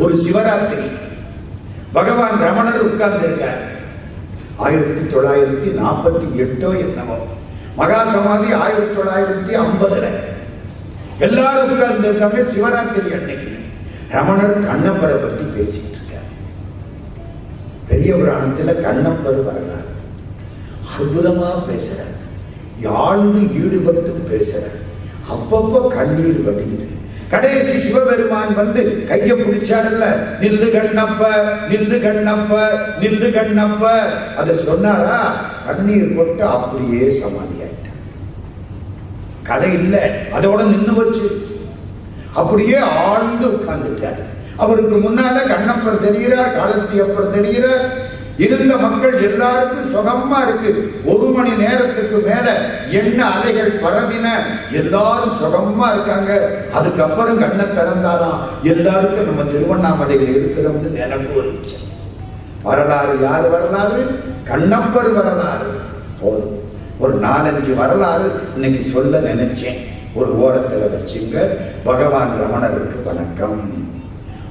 Speaker 1: ஒரு சிவராத்திரி பகவான் ரமணர் உட்கார்ந்து இருக்கார். 1948 என்னவோ. மகா சமாதி 1950. எல்லாரும் உட்கார்ந்து இருக்காங்க. சிவராத்திரி அன்னைக்கு ரமணர் கண்ணப்பரை பத்தி பேசிட்டு இருக்கார். பெரிய புராணத்துல கண்ணப்பர் வரலாறு அற்புதமா பேசுறார். ஆழ்ந்து ஈடுபட்டு பேசுறார். அப்பப்ப கண்ணீர் வடியுது. கடைசி சிவபெருமான் வந்து கைய பிடிச்சாருல்ல, நில்லு கண்ணப்ப, நில்லு கண்ணப்ப, நில்லு கண்ணப்ப. அதை சொன்னாரா, கண்ணீர் போட்டு அப்படியே சமாதி ஆயிட்டார். கதை இல்லை, அதோட நின்று வச்சு அப்படியே ஆழ்ந்து உட்கார்ந்துட்டார். அவருக்கு முன்னால கண்ணப்பர் தெரிகிறார், காலத்தியப்பர் தெரிகிறார். இருந்த மக்கள் எல்லாருக்கும் சுகமா இருக்கு. 1 மணி நேரத்துக்கு மேல என்ன அலைகள் பரவின, எல்லாரும் சுகமா இருக்காங்க. அதுக்கப்புறம் கண்ணை திறந்தாராம். எல்லாருக்கும் நம்ம திருவண்ணாமலையில் இருக்கிறோம்னு எனக்கு வந்துச்சு. வரலாறு யார் வரலாறு? கண்ணப்பர் வரலாறு. போதும். ஒரு 4-5 வரலாறு இன்னைக்கு சொல்ல நினைச்சேன். ஒரு ஓரத்துல வச்சுங்க. பகவான் ரமணருக்கு வணக்கம்.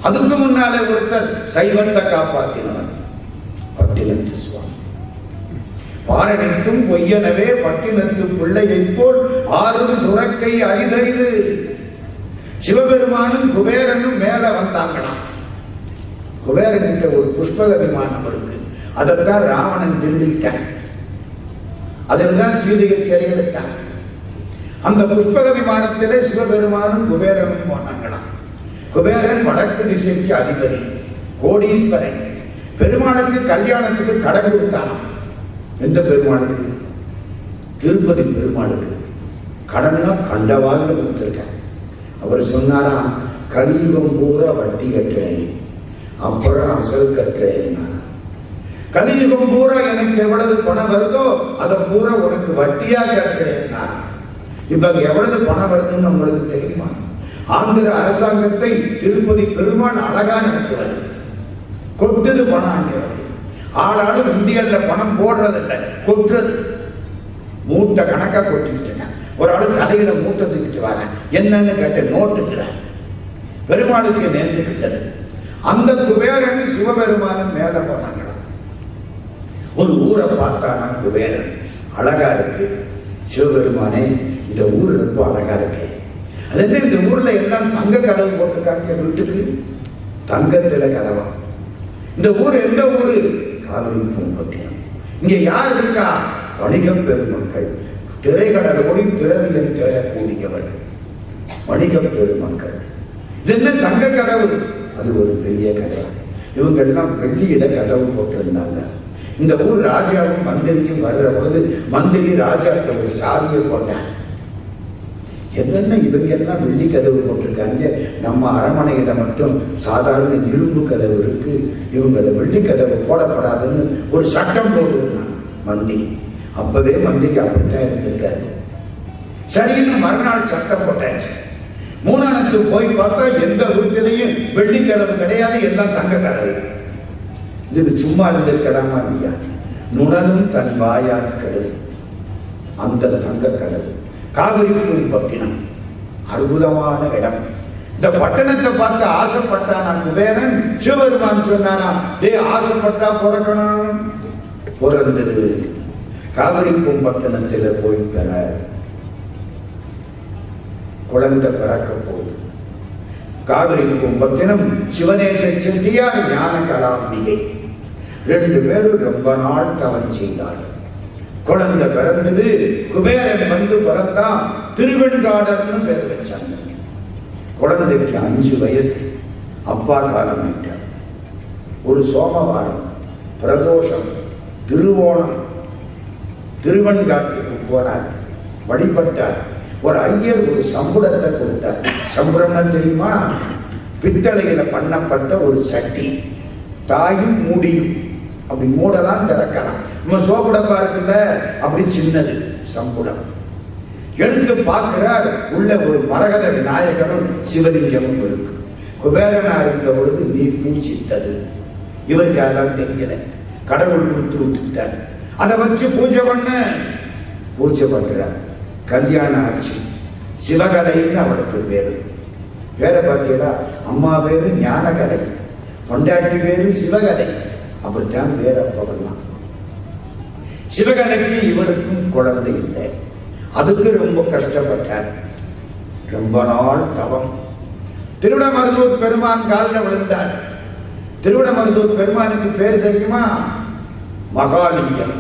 Speaker 1: அதுக்கு முன்னால ஒருத்தர் சைவத்தை காப்பாற்றினவன் பட்டினத்து சுவாமி. பாரடைத்தும் பொய்யனவே பட்டினத்து பிள்ளையை போல் ஆறும் துறக்கை அரிதறிது. சிவபெருமானும் குபேரனும் மேல வந்தாங்களாம். குபேரன்கிட்ட ஒரு புஷ்பக விமானம் இருக்கு. அதைத்தான் ராவணன் திருடிட்டான். அதில் தான் சீதையை சிறையெடுத்தான். அந்த புஷ்பக விமானத்திலே சிவபெருமானும் குபேரனும் போனாங்களாம். குபேரன் வடக்கு திசைக்கு அதிபதி, கோடீஸ்வரன். பெருமானுக்கு கல்யாணத்துக்கு கடன் கொடுத்தான். எந்த பெருமானுக்கு? திருப்பதி பெருமானுக்கு கடன்னா கண்டவாக கொடுத்திருக்கான். அவர் சொன்னாராம், கலியுகம் பூரா வட்டி கட்டுறேன், அப்புறம் அசல் கட்டுறேன். கலியுகம் பூரா எனக்கு எவ்வளவு பணம் வருதோ அதை பூரா உனக்கு வட்டியா கட்டுறேன். இப்ப எவ்வளவு பணம் வருதுன்னு உங்களுக்கு தெரியுமா? ஆந்திர அரசாங்கத்தை திருப்பதி பெருமாள் அழகா நடத்துவார். கொட்டுது பணம். அங்கே வந்து ஆளாலும் இந்தியல்ல பணம் போடுறதில்லை, கொட்டுறது. மூட்டை கணக்கா கொட்டிக்கிட்டு ஒரு ஆளு தலையில மூட்டை தூக்கிட்டு வரேன். என்னன்னு கேட்ட நோட்டுக்கிறேன். பெருமாளுக்கு நேர்ந்துகிட்டது. அந்த குபேரன் சிவபெருமானும் மேல போனாங்களாம். ஒரு ஊரை பார்த்தானா குபேரன், அழகா இருக்கு. சிவபெருமானே, இந்த ஊர் ரொம்ப அழகா இருக்கு. அது என்ன, இந்த ஊர்ல எல்லாம் தங்க கதவு போட்டிருக்காங்க. வீட்டுக்கு தங்கத்துல கதவா. இந்த ஊர் எந்த ஊரு? காவிரி பூம்பட்டினம். இங்க யார் இருக்கா? வணிக பெருமக்கள், திரைக்கடலோடி திரவியம் தேடக்கூடியவர்கள், வணிக பெருமக்கள். இது என்ன தங்க கதவு? அது ஒரு பெரிய கதவு. இவங்க எல்லாம் வெள்ளியில கதவு போட்டிருந்தாங்க. இந்த ஊர் ராஜாவும் மந்திரியும் வர்ற பொழுது மந்திரி ராஜாக்கு ஒரு சாவியை போட்டான். என்னென்ன இவங்க எல்லாம் வெள்ளி கதவு போட்டிருக்காங்க, நம்ம அரண்மனையில மட்டும் சாதாரண இரும்பு கதவு இருக்கு, இவங்க வெள்ளி கதவு போடப்படாதுன்னு ஒரு சட்டம் போட்டுருந்தாங்க மந்திரி. அப்பவே மந்திரி அப்படித்தான் இருந்திருக்காரு. சரின்னு மறுநாள் சட்டம் போட்டாச்சு. மூணானத்து போய் பார்த்தா எந்த வீட்டிலையும் வெள்ளி கதவு கிடையாது, எல்லாம் தங்க கதவு. இதுக்கு சும்மா இருந்திருக்கலாமா இல்லையா? நுணனும் தன் வாயால் கதவு. அந்த தங்க கதவு காவிரி பூம்பட்டினம் அற்புதமான இடம். இந்த பட்டணத்தை பார்த்து ஆசைப்பட்டான் குபேரன். சிவபெருமான் சொன்னானா, டே ஆசைப்பட்டா பிறக்கணும், பிறந்தது காவிரி பூம்பட்டினத்தில் போய் பெற குழந்தை பிறக்க போகுது. காவிரி பூம்பட்டினம் சிவநேச செட்டியார் ஞான கலாம்பிகை 2 பேரும் ரொம்ப நாள் தவம் செய்தார்கள். குழந்தை பிறந்தது. குபேரன் வந்து பிறந்தா திருவெண்காடர்னு பேர் வச்சாங்க. குழந்தைக்கு 5 வயசு. அப்பா காலம் ஆயிட்டார். ஒரு சோமவாரம், பிரதோஷம், திருவோணம், திருவெண்காட்டுக்கு போனார், வழிபட்டார். ஒரு ஐயர் ஒரு சம்புடத்தை கொடுத்தார். சம்புடம்னா தெரியுமா? பித்தளையில பண்ணப்பட்ட ஒரு சட்டி, தாயும் மூடியும். அப்படி மூடலாம், திறக்கலாம். நம்ம சோப்புடப்பா இருக்குல்ல, அப்படி சின்னது சம்புடம். எடுத்து பார்க்கிறார், உள்ள ஒரு மரகத விநாயகரும் சிவலிங்கமும் இருக்கு. குபேரனா இருந்த பொழுது நீ பூஜித்தது, இவருக்கு அதெல்லாம் தெரியல, கடவுள் கொடுத்து விட்டுட்டார். அதை வச்சு பூஜை பண்ற. கல்யாணம் ஆச்சு. சிவகலைன்னு அவளுக்கு பேரு. பேரை பார்த்தீங்களா? அம்மா பேரு ஞானகலை, பொண்டாட்டி பேரு சிவகலை. அப்படித்தான் பேரப்பவெல்லாம். சிவகலைக்கு இவருக்கும் குழந்தை இல்லை. அதுக்கு ரொம்ப கஷ்டப்பட்டார். ரொம்ப நாள் தவம். திருவிடமருதூர் பெருமான் காலில் விழுந்தார். திருவிடமருதூர் பெருமானுக்கு பேர் தெரியுமா? மகாலிங்கம்.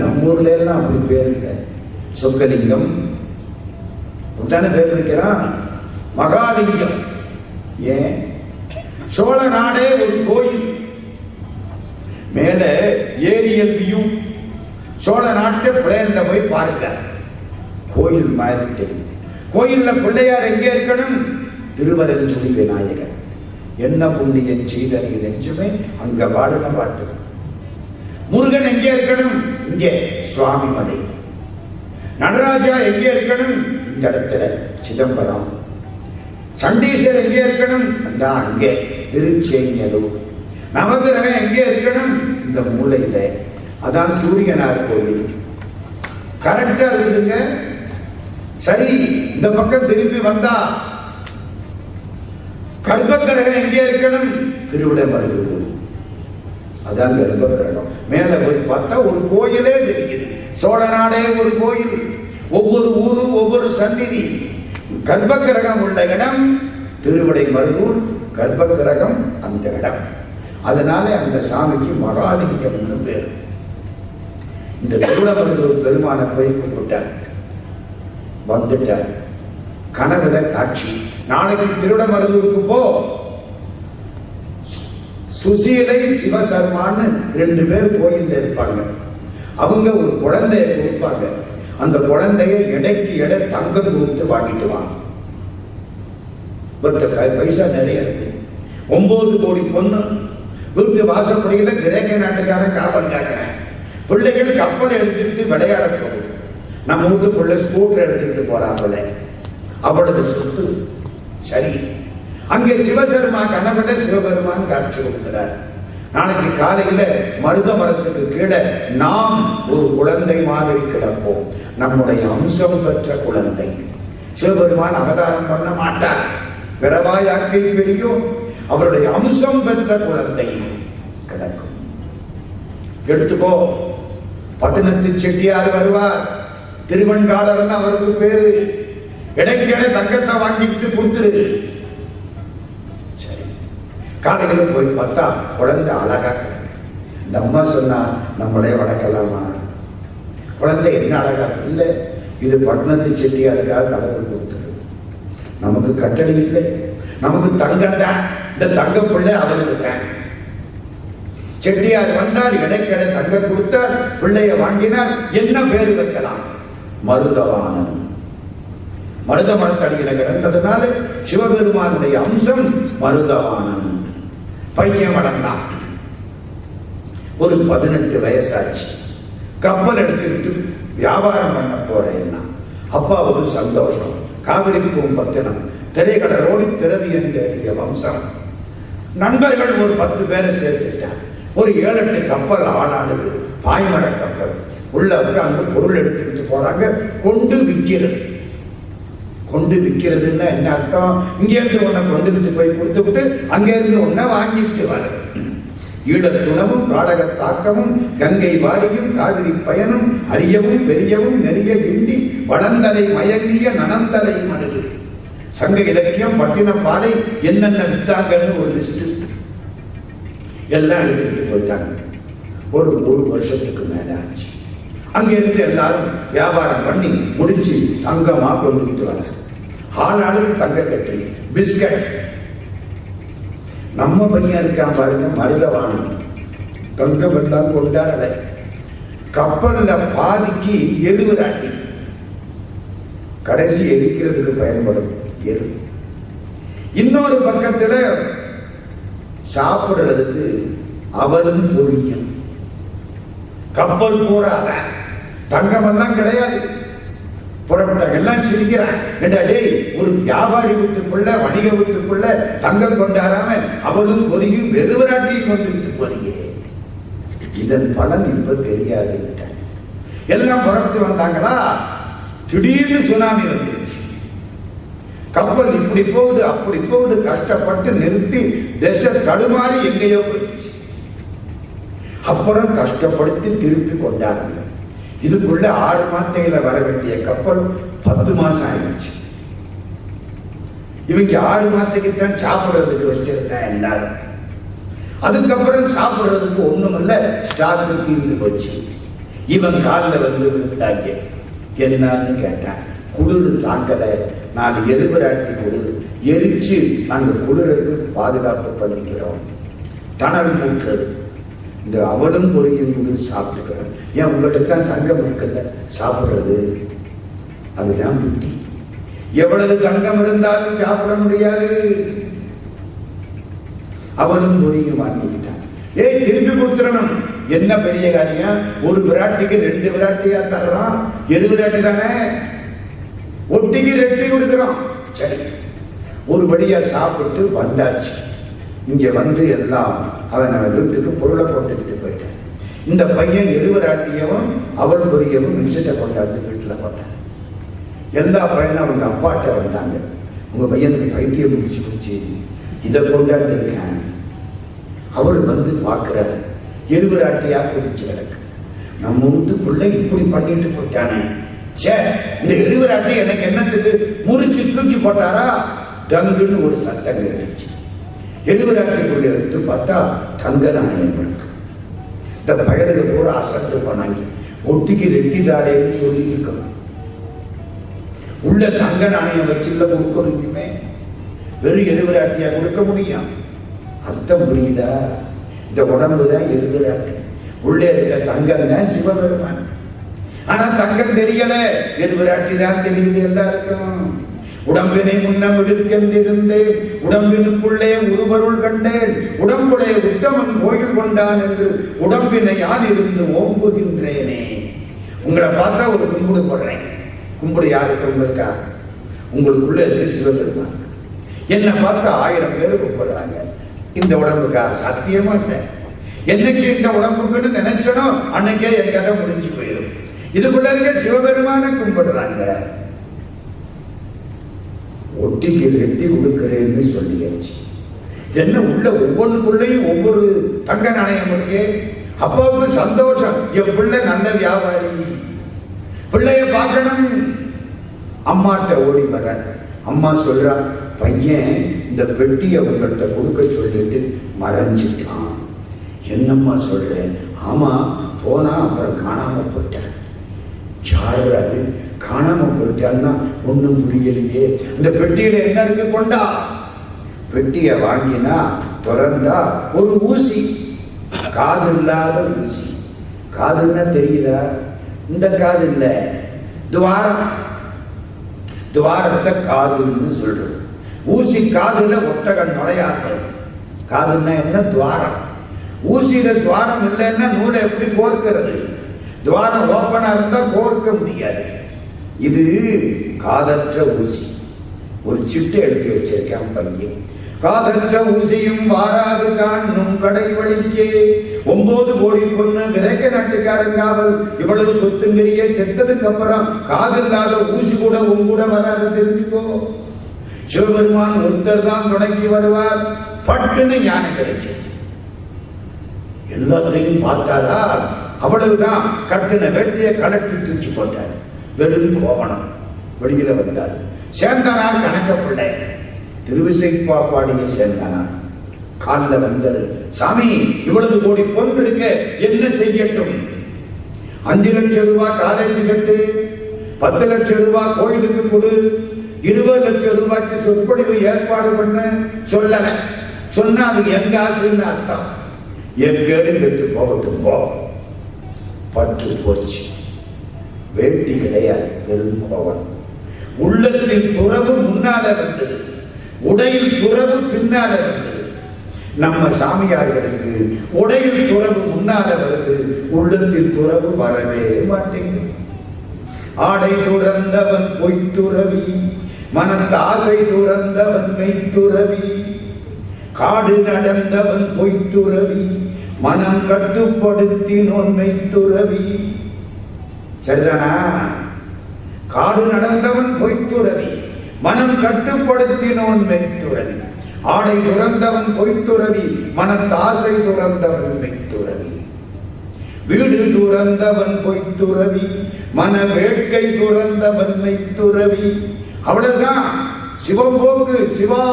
Speaker 1: நம்ம ஊர்ல எல்லாம் அப்படி பேர் இல்லை. சொக்கலிங்கம் தானே பேர் வைக்கிறான். மகாலிங்கம். ஏன்? சோழ நாடே ஒரு கோயில். மேல ஏரியல் வியூ. சோழ நாட்டு பிளேன்ல போய் பாருங்க, கோயில் மாதிரி தெரியும். கோயில்ல பிள்ளையார் எங்கே இருக்கணும்? திருவரல் சுழி விநாயகர். என்ன புண்ணியம் செய்தல் நெஞ்சுமே அங்க பாடுன பாட்டு. முருகன் எங்கே இருக்கணும்? இங்கே சுவாமி மலை. நடராஜா எங்கே இருக்கணும்? இந்த இடத்துல சிதம்பரம். சண்டீசர் எங்கே இருக்கணும்? அங்கே திருச்செங்கலூர். நவகிரகம் எங்கே இருக்கணும்? இந்த மூலையில. அதான் சூரியனார் கோயில். கரெக்டா இருக்குதுங்க. சரி, இந்த பக்கம் திரும்பி வந்தா கர்ப்பகிரகம் எங்கே இருக்கணும்? திருவிடமருதூர். அதான் கர்ப்பகிரகம். மேல போய் பார்த்தா ஒரு கோயிலே தெரியுது. சோழ நாடே ஒரு கோயில். ஒவ்வொரு ஊரும் ஒவ்வொரு சந்நிதி. கர்ப்பகிரகம் உள்ள இடம் திருவிடைமருதூர், கர்ப்பகிரகம் அந்த இடம். அதனால அந்த சாமிக்கு மகாலிங்கம்னு பேர். இந்த திருவிடமருதூர் பெருமானை போய் கும்பிட்டார். வந்துட்டார். கனவுல காட்சி. நாளைக்கு திருவிடமருதூருக்கு போ. சுசீலை சிவசர்மான்னு 2 பேர் கோயில்ல இருப்பாங்க. அவங்க ஒரு குழந்தைய கொடுப்பாங்க. அந்த குழந்தைய எடைக்கு எடை தங்கம் கொடுத்து வாங்கிட்டு வாங்க. பைசா நிறைய இருக்கு. 9 கோடி பொண்ணு வீட்டு வாசப்படியில கிரேக்க நாட்டுக்காரன் காவல் காக்கிறேன். பிள்ளைகள் கப்பல் எடுத்துட்டு விளையாட போகுது. நம்ம வீட்டுக்குள்ள ஸ்கூட்டர் எடுத்துக்கிட்டு போறாங்களே, அவளது சொத்து. சரி, அங்கே சிவசர்மா கனவுல சிவபெருமான் காட்சி கொடுக்கிறார். நாளைக்கு காலையில மருத மரத்துக்கு கீழே நாம் ஒரு குழந்தை மாதிரி கிடப்போம். நம்முடைய அம்சம் பெற்ற குழந்தை. சிவபெருமான் அவதாரம் பண்ண மாட்டார். பிறவாயாக்கை பெரியும் அவருடைய அம்சம் பெற்ற குழந்தை கிடக்கும். எடுத்துக்கோ. பட்டினத்து செட்டியார் வருவார். திருவெண்காடர்னு அவருக்கு பேரு. இடைக்கடை தங்கத்தை வாங்கிட்டு கொடுத்துரு. சரி, காலையில போய் பார்த்தா குழந்தை அழகா கிடக்கு. இந்த அம்மா சொன்னா நம்மளே வளர்க்கலாமா? குழந்தை என்ன அழகா இல்லை. இது பட்டினத்து செட்டியாருக்காக கடவுள் கொடுத்தது. நமக்கு கட்டளை இல்லை. நமக்கு தங்கம் தான். இந்த தங்க பிள்ளை அவருக்கு தான். செட்டியார் வந்தார், இடைக்கடை தங்கம் கொடுத்தார், பிள்ளைய வாங்கினார். என்ன பேரு வைக்கலாம்? மருதவானன். மருத மரத்தடியில கிடந்ததுனால சிவபெருமானுடைய அம்சம் மருதவானன். பையன் வளர்ந்தான். ஒரு 18 வயசாச்சு. கப்பல் எடுத்துக்கிட்டு வியாபாரம் பண்ண போறேன்னா அப்பாவுக்கு சந்தோஷம். காவிரி பூம்பட்டினம் திரைக்கடலோடு திரவியம் தேடிய வம்சம். நண்பர்கள் ஒரு 10 பேரை சேர்த்துட்டான். ஒரு 7-8 கப்பல் ஆனாலுக்கு பாய்மர கப்பல் உள்ள அந்த பொருள் எடுத்துக்கிட்டு போறாங்க. கொண்டு விற்கிறது. கொண்டு விற்கிறதுன்னா என்ன அர்த்தம்? இங்கேருந்து ஒன்றை கொண்டுகிட்டு போய் கொடுத்து விட்டு அங்கேருந்து ஒன்றை வாங்கிட்டு வருது. ஈழத்துணவும் காடகத் தாக்கமும் கங்கை வாடியும் காவிரி பயனும் அரியவும் பெரியவும் நெறிய இண்டி வளந்தலை மயங்கிய நனந்தலை மருது. சங்க இலக்கியம் பட்டினப்பாலை என்னென்ன வித்தாங்கன்னு ஒரு லிஸ்ட் எல்லாம் எடுத்துக்கிட்டு போயிட்டாங்க. ஒரு வருஷத்துக்கு மேல ஆச்சு. அங்கிருந்து எல்லாரும் வியாபாரம் பண்ணி முடிச்சு தங்கமா கொண்டு வர ஆளாளுக்கு தங்க கட்டி பிஸ்கட். நம்ம பையன் இருக்கான் பாருங்க, மருதவானம், தங்கம் எல்லாம் கொண்டாடல. கப்பல்ல பாதிக்கு எருவராட்டி, கடைசி எரிக்கிறதுக்கு பயன்படும் எரு. இன்னொரு பக்கத்துல சாப்பிடுறதுக்கு அவலும் பொரியும். கப்பல் போறாத தங்கம் எல்லாம் கிடையாது. புறப்பட்டாங்க, எல்லாம் சிரிக்கிறான். டேய், ஒரு வியாபாரி வீட்டுக்குள்ள வணிக வீட்டுக்குள்ள தங்கம் கொண்டாடாம அவளும் பொரியும் வெறுவராட்டியும் கொண்டு போறீங்க. இதன் பலன் இப்ப தெரியாது. எல்லாம் புறப்பட்டு வந்தாங்களா, திடீர்னு சுனாமி வந்துருச்சு. கப்பல் இப்படி போகுது அப்படி போகுது, கஷ்டப்பட்டு நிறுத்தி திசை தடுமாறி எங்கேயோ போயிடுச்சு. அப்புறம் கஷ்டப்படுத்தி திருப்பி கொண்டாடுங்க. இதுக்குள்ள 6 மாசத்துல வர வேண்டிய கப்பல் 10 மாசம் ஆயிடுச்சு. இவங்க 6 மாசத்துக்குத்தான் சாப்பிடுறதுக்கு வச்சிருந்தா எல்லாரும். அதுக்கப்புறம் சாப்பிடுறதுக்கு ஒண்ணுமில்ல, ஸ்டாக்கு தீர்ந்து போச்சு. இவன் காலில் வந்து விழுந்தாங்க. என்னன்னு கேட்டான். குளிர் தாங்கல, 4 எருவராட்டி கொடு, எரிச்சு நாங்க குளிருக்கு பாதுகாப்பு பண்ணிக்கிறோம். தணல் மூட்டுறது, இந்த அவளும் பொரியும் கூட சாப்பிட்டுக்கிறோம். ஏன் உங்கள்கிட்ட தான் தங்கம் இருக்குல்ல, சாப்பிடுறது அதுதான் புத்தி. எவ்வளவு தங்கம் இருந்தாலும் சாப்பிட முடியாது. அவளும் பொரியும் வாங்கிக்கிட்டான். திருப்பி கொடுத்துடணும். என்ன பெரிய காரியம், ஒரு விராட்டிக்கு 2 விராட்டியா தர்றான். எரு விராட்டி தானே, ஒட்டிக்கு 2 கொடுக்கிறோம். சரி, ஒரு படியா சாப்பிட்டு வந்தாச்சு. இங்க வந்து எல்லாம் அவன் வீட்டுக்கு பொருளை போட்டுக்கிட்டு போயிட்டான். இந்த பையன் எருவராட்டியவும் அவள் பொரியவும் மிச்சத்தை கொண்டாந்து வீட்டுல போட்டான். எல்லா பையனும் அவங்க அப்பாட்ட வந்தாங்க. உங்க பையனுக்கு பைத்தியம் முடிச்சு போச்சு, இதை கொண்டாந்து இருக்கான். அவர் வந்து பார்க்கிறார், எருவராட்டியா குடிச்சு கிடக்கு. நம்ம வீட்டுக்குள்ள இப்படி பண்ணிட்டு போயிட்டானே, சே, இந்த எருவராட்டி எனக்கு என்னத்துக்கு முறிச்சு தூக்கி போட்டாரா? கங்குன்னு ஒரு சத்தம் கேட்டுச்சு. எருவராட்டிக்குள்ள எடுத்து பார்த்தா தங்க நாணயம் இருக்கு. இந்த பயலுக்கு பூரா அசத்து பண்ணாங்க. ஒட்டிக்கு ரெட்டிதாரேன்னு சொல்லி இருக்கணும். உள்ள தங்க நாணயம் வச்சுள்ள கொடுக்கணுமே, வெறும் எருவராட்டியா கொடுக்க முடியும்? அர்த்தம் புரியுதா? இந்த உடம்பு தான் எருவராட்டி, உள்ளே இருக்க தங்கம் தான் சிவபெருமான். ஆனா தங்கம் தெரியல, எருவராட்டி தான் தெரியுது எல்லாருக்கும். உடம்பினை முன்னம் இழுக்கென்றிருந்து உடம்பினுக்குள்ளே உருபொருள் கண்டேன், உடம்புடைய உத்தமன் கோயில் கொண்டான் என்று உடம்பினை யான் இருந்து ஓம்புகின்றேனே. உங்களை பார்த்தா ஒரு கும்பிடு போடுறேன். கும்பிடு யாருக்கு? உங்களுக்கா? உங்களுக்குள்ள இருக்கு சிவபெருமான். என்னை பார்த்தா 1000 பேர் கும்பிடுறாங்க. இந்த உடம்புக்கா? சத்தியமா இல்லை. என்னைக்கு இந்த உடம்புக்குன்னு நினைச்சனோ அன்னைக்கே என் கதை முடிஞ்சு போயிடும். இதுக்குள்ள இருக்க சிவபெருமான கும்பிடுறாங்க. ஒட்டிக்கு ரெட்டி கொடுக்கிறேன்னு சொல்லியாச்சு. என்ன உள்ள ஒவ்வொன்றுக்குள்ளேயும் ஒவ்வொரு தங்க நாணயம் இருக்கு. அப்பாவுக்கு சந்தோஷம், என் பிள்ளை நல்ல வியாபாரி, பிள்ளைய பார்க்கணும். அம்மாட்ட ஓடி வர, அம்மா சொல்றா, பையன் இந்த பெட்டியை உங்கள்கிட்ட கொடுக்க சொல்லிட்டு மறைஞ்சிட்டான். என்னம்மா சொல்றேன்? ஆமா, போனா அப்புறம் காணாம போயிட்டேன். யாரு அது? காணாம போயிட்டான்னா ஒன்னும் புரியலையே. இந்த பெட்டியில என்ன இருக்கு? கொண்டா. பெட்டிய வாங்கினா திறந்தா ஒரு ஊசி, காது இல்லாத ஊசி. காதுன்னா தெரியுதா? இந்த காது இல்ல, துவாரம். துவாரத்தை காதுன்னு சொல்றது. ஊசி காதுல ஒட்டகம் நுழையாது. காதுன்னா என்ன? துவாரம். ஊசியில துவாரம் இல்லைன்னா நூலை எப்படி கோர்க்கிறது? துவாரம் ஓப்பனா இருந்தா கோர்க்க முடியாது. இது காதற்ற ஊசி. ஒரு சிட்டை எடுத்து வச்சிருக்கேன் பையன். காதற்ற ஊசியும் வாராது காணும் கடை வழிக்கே. 9 கோடி பொண்ணு கிரேக்க நாட்டுக்காரங்காவல் இவ்வளவு சொத்துங்கிறிய, செத்ததுக்கு அப்புறம் காதில்லாத ஊசி கூட உங்கூட வராது, தெரிஞ்சுக்கோ. சிவபெருமான் ஒருத்தர் தான் தொடங்கி வருவார். பட்டுன்னு ஞானம் கிடைச்சு. எல்லாத்தையும் பார்த்தாரா, அவ்வளவுதான். கட்டின வேட்டியை கலட்டி தூக்கி போட்டார். வெறும் கோவணம். வெளியில வந்தார். சேர்ந்தனார் கணக்க பிள்ளை, திருவிசைப்பாடியை சேர்ந்தனார். காலில் வந்தாரு. சாமி, இவ்வளவு கோடி பொருள் இருக்க, என்ன செய்யட்டும்? 5 லட்சம் ரூபாய் காலேஜ் கட்டு, 10 லட்சம் ரூபாய் கோயிலுக்கு கொடு, 20 லட்சம் ரூபாய்க்கு சொற்பொழிவு ஏற்பாடு பண்ண சொல்லல. சொன்னா அது எங்க ஆசைன்னு அர்த்தம். எங்கேடு பெற்று போகட்டும் போ. பற்று போச்சு. வேட்டி கிடையாது, வெறும் கோவணம். உள்ளத்தில் துறவு முன்னால வந்தது, உடையில் துறவு பின்னால வந்தது. நம்ம சாமியார்களுக்கு உடையில் துறவு முன்னால வருது, உள்ளத்தில் துறவு வரவே மாட்டேங்குது. ஆடை துறந்தவன் பொய்த்துறவி, மனத்தாசை துறந்தவன் மெய்த்துறவி. காடு நடந்தவன் பொய்த்துறவி, மனம் கட்டுப்படுத்தினோன் மெய்த்துறவி. சரிதானா? காடு நடந்தவன் பொய்த்துறவி, மனம் கட்டுப்படுத்தினோன் மெய்த்துறவி. ஆடை துறந்தவன் பொய்த்துறவி, மனத்தாசை துறந்தவன் மெய்த்துறவி. வீடு துறந்தவன் பொய்த்துறவி, மன வேட்கை துறந்தவன் மெய்த்துறவி. அவ்வளவுதான். சிவம்போக்கு சிவா.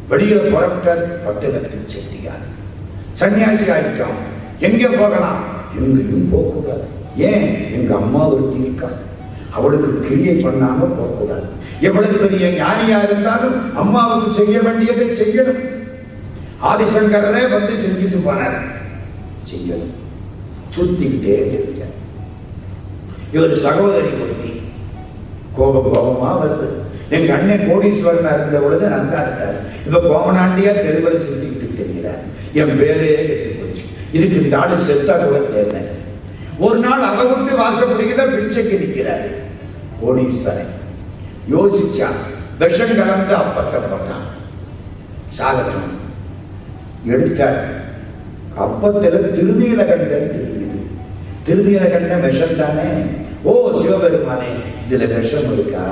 Speaker 1: வெளியே புறப்பட்டார் பட்டணத்து செட்டியார். சன்னியாசி ஆயிட்டோம். எங்க போகலாம்? எங்கேயும் போகக்கூடாது. ஏன்? எங்க அம்மா ஒருத்தி இருக்கா, அவளுக்கு கிரியை பண்ணாம போகக்கூடாது. எவ்வளவு பெரிய ஞானியா இருந்தாலும் அம்மாவுக்கு செய்ய வேண்டியதை செய்யணும். ஆதிசங்கரே வந்து செஞ்சுட்டு போனார். செய்யணும். சுத்திக்கிட்டே இருக்க இவர் சகோதரி ஒருத்தி கோபமா வருது. எங்க அண்ணன் கோடீஸ்வரனா இருந்த பொழுது நல்லா இருந்தார். இப்ப கோமனாண்டியா தெருவில் சுத்திக்கிட்டு தெரிகிறார். என் பேரே கெட்டு போச்சு. இதுக்கு இந்த ஆடு செத்தா கூட தேவை. ஒரு நாள் அவகுத்து வாசப்படியில பிச்சைக்கு நிற்கிறார் கோடீஸ்வரன். யோசிச்சா, விஷம் கலந்து அப்பத்தை போட்டான். சாகட்டும் எடுத்தார். அப்பத்துல திருநீலகண்டன் தெரியுது. திருநீலகண்டன் விஷம் தானே. ஓ சிவபெருமானே, இதுல விஷம் இருக்கா?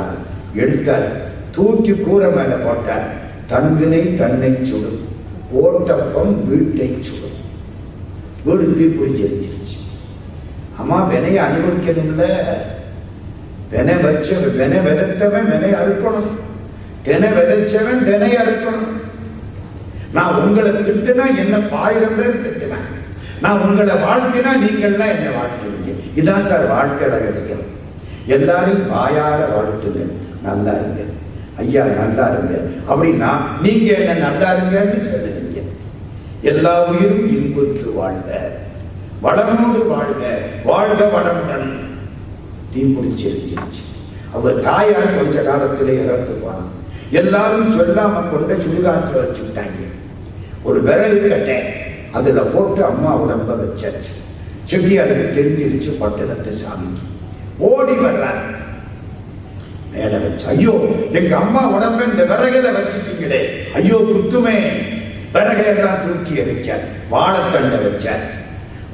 Speaker 1: எடுத்தார். தூக்கி கூரை மேல போட்டார். தன்வினை தன்னை சுடும், ஓட்டப்பம் வீட்டை சுடும். வீடு தீப்பிடிச்சு எரிஞ்சிருச்சு. அம்மா வினைய அனுபவிக்கணும்ல. வினை வச்சவன், வினை விதைத்தவன் வினை அறுக்கணும். தினை விதைச்சவன் தினை அறுக்கணும். நான் உங்களை திட்டுனா என்ன 1000 பேர் திட்டுவேன். நான் உங்களை வாழ்த்தினா நீங்கள்லாம் என்ன வாழ்த்துவீங்க. இதான் சார் வாழ்க்கை ரகசியம். எல்லாரையும் வாயார வாழ்த்துங்க. நல்லா இருங்க ஐயா, நல்லா இருங்க அப்படின்னா நீங்க என்ன நல்லா இருங்கன்னு சொல்லுவீங்க. எல்லா உயிரும் இன்புற்று வாழ்க, வளமோடு வாழ்க, வாழ்க வளமுடன். தீப்பிடிச்சு எரிஞ்சிருச்சு. அவர் தாயார் கொஞ்ச காலத்திலே இறந்து போனான். எல்லாரும் சொல்லாம கொண்ட சுடுகாட்டில் வச்சுட்டாங்க. ஒரு விறகு கட்டை அதுல போட்டு அம்மா உடம்ப வச்சாச்சு. செட்டியாருக்கு தெரிஞ்சிருச்சு. பட்டணத்து சாமிக்கு ஓடி வர்றார். மேல வச்சு, ஐயோ எங்க அம்மா உடம்ப இந்த விறகுல வச்சுட்டீங்களே, ஐயோ குத்துமே. விறகையெல்லாம் தூக்கி எரிச்சார். வாழைத்தண்டை வச்சார்.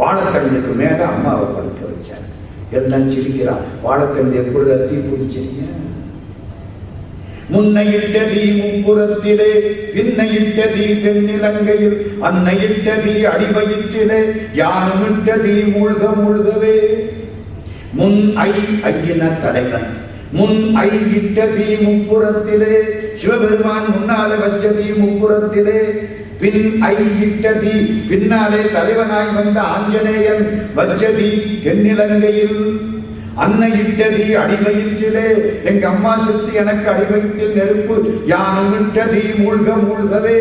Speaker 1: வாழைத்தண்டுக்கு மேல அம்மாவை படுக்க வச்சார். எல்லாம் சிரிக்கிறான். வாழைத்தண்டு எப்படி தீ பிடிச்சிருக்க? முன்னையிட்ட தீ முப்புறத்திலே, பின்னையிட்ட தீ தென்னிலங்கையில், அன்னையிட்ட தீ அடிவயிற்றிலே, யானுமிட்ட தீ மூழ்க மூழ்கவே. முன் ஐயின தலைவன், முன் இட்ட தீ முப்புறத்திலே, சிவபெருமான் முன்னாலே வச்ச தீ முப்புறத்திலே, பின் இட்ட தீ பின்னாலே தலைவனாய் வந்த ஆஞ்சநேயன் வச்ச தீ தென்னிலங்கையில், அன்னையிட்ட தீ அடிவயிற்றிலே, எங்க அம்மா சக்தி எனக்கு அடிவயிற்றில் நெருப்பு, யானுமிட்ட தீ மூழ்க மூழ்கவே.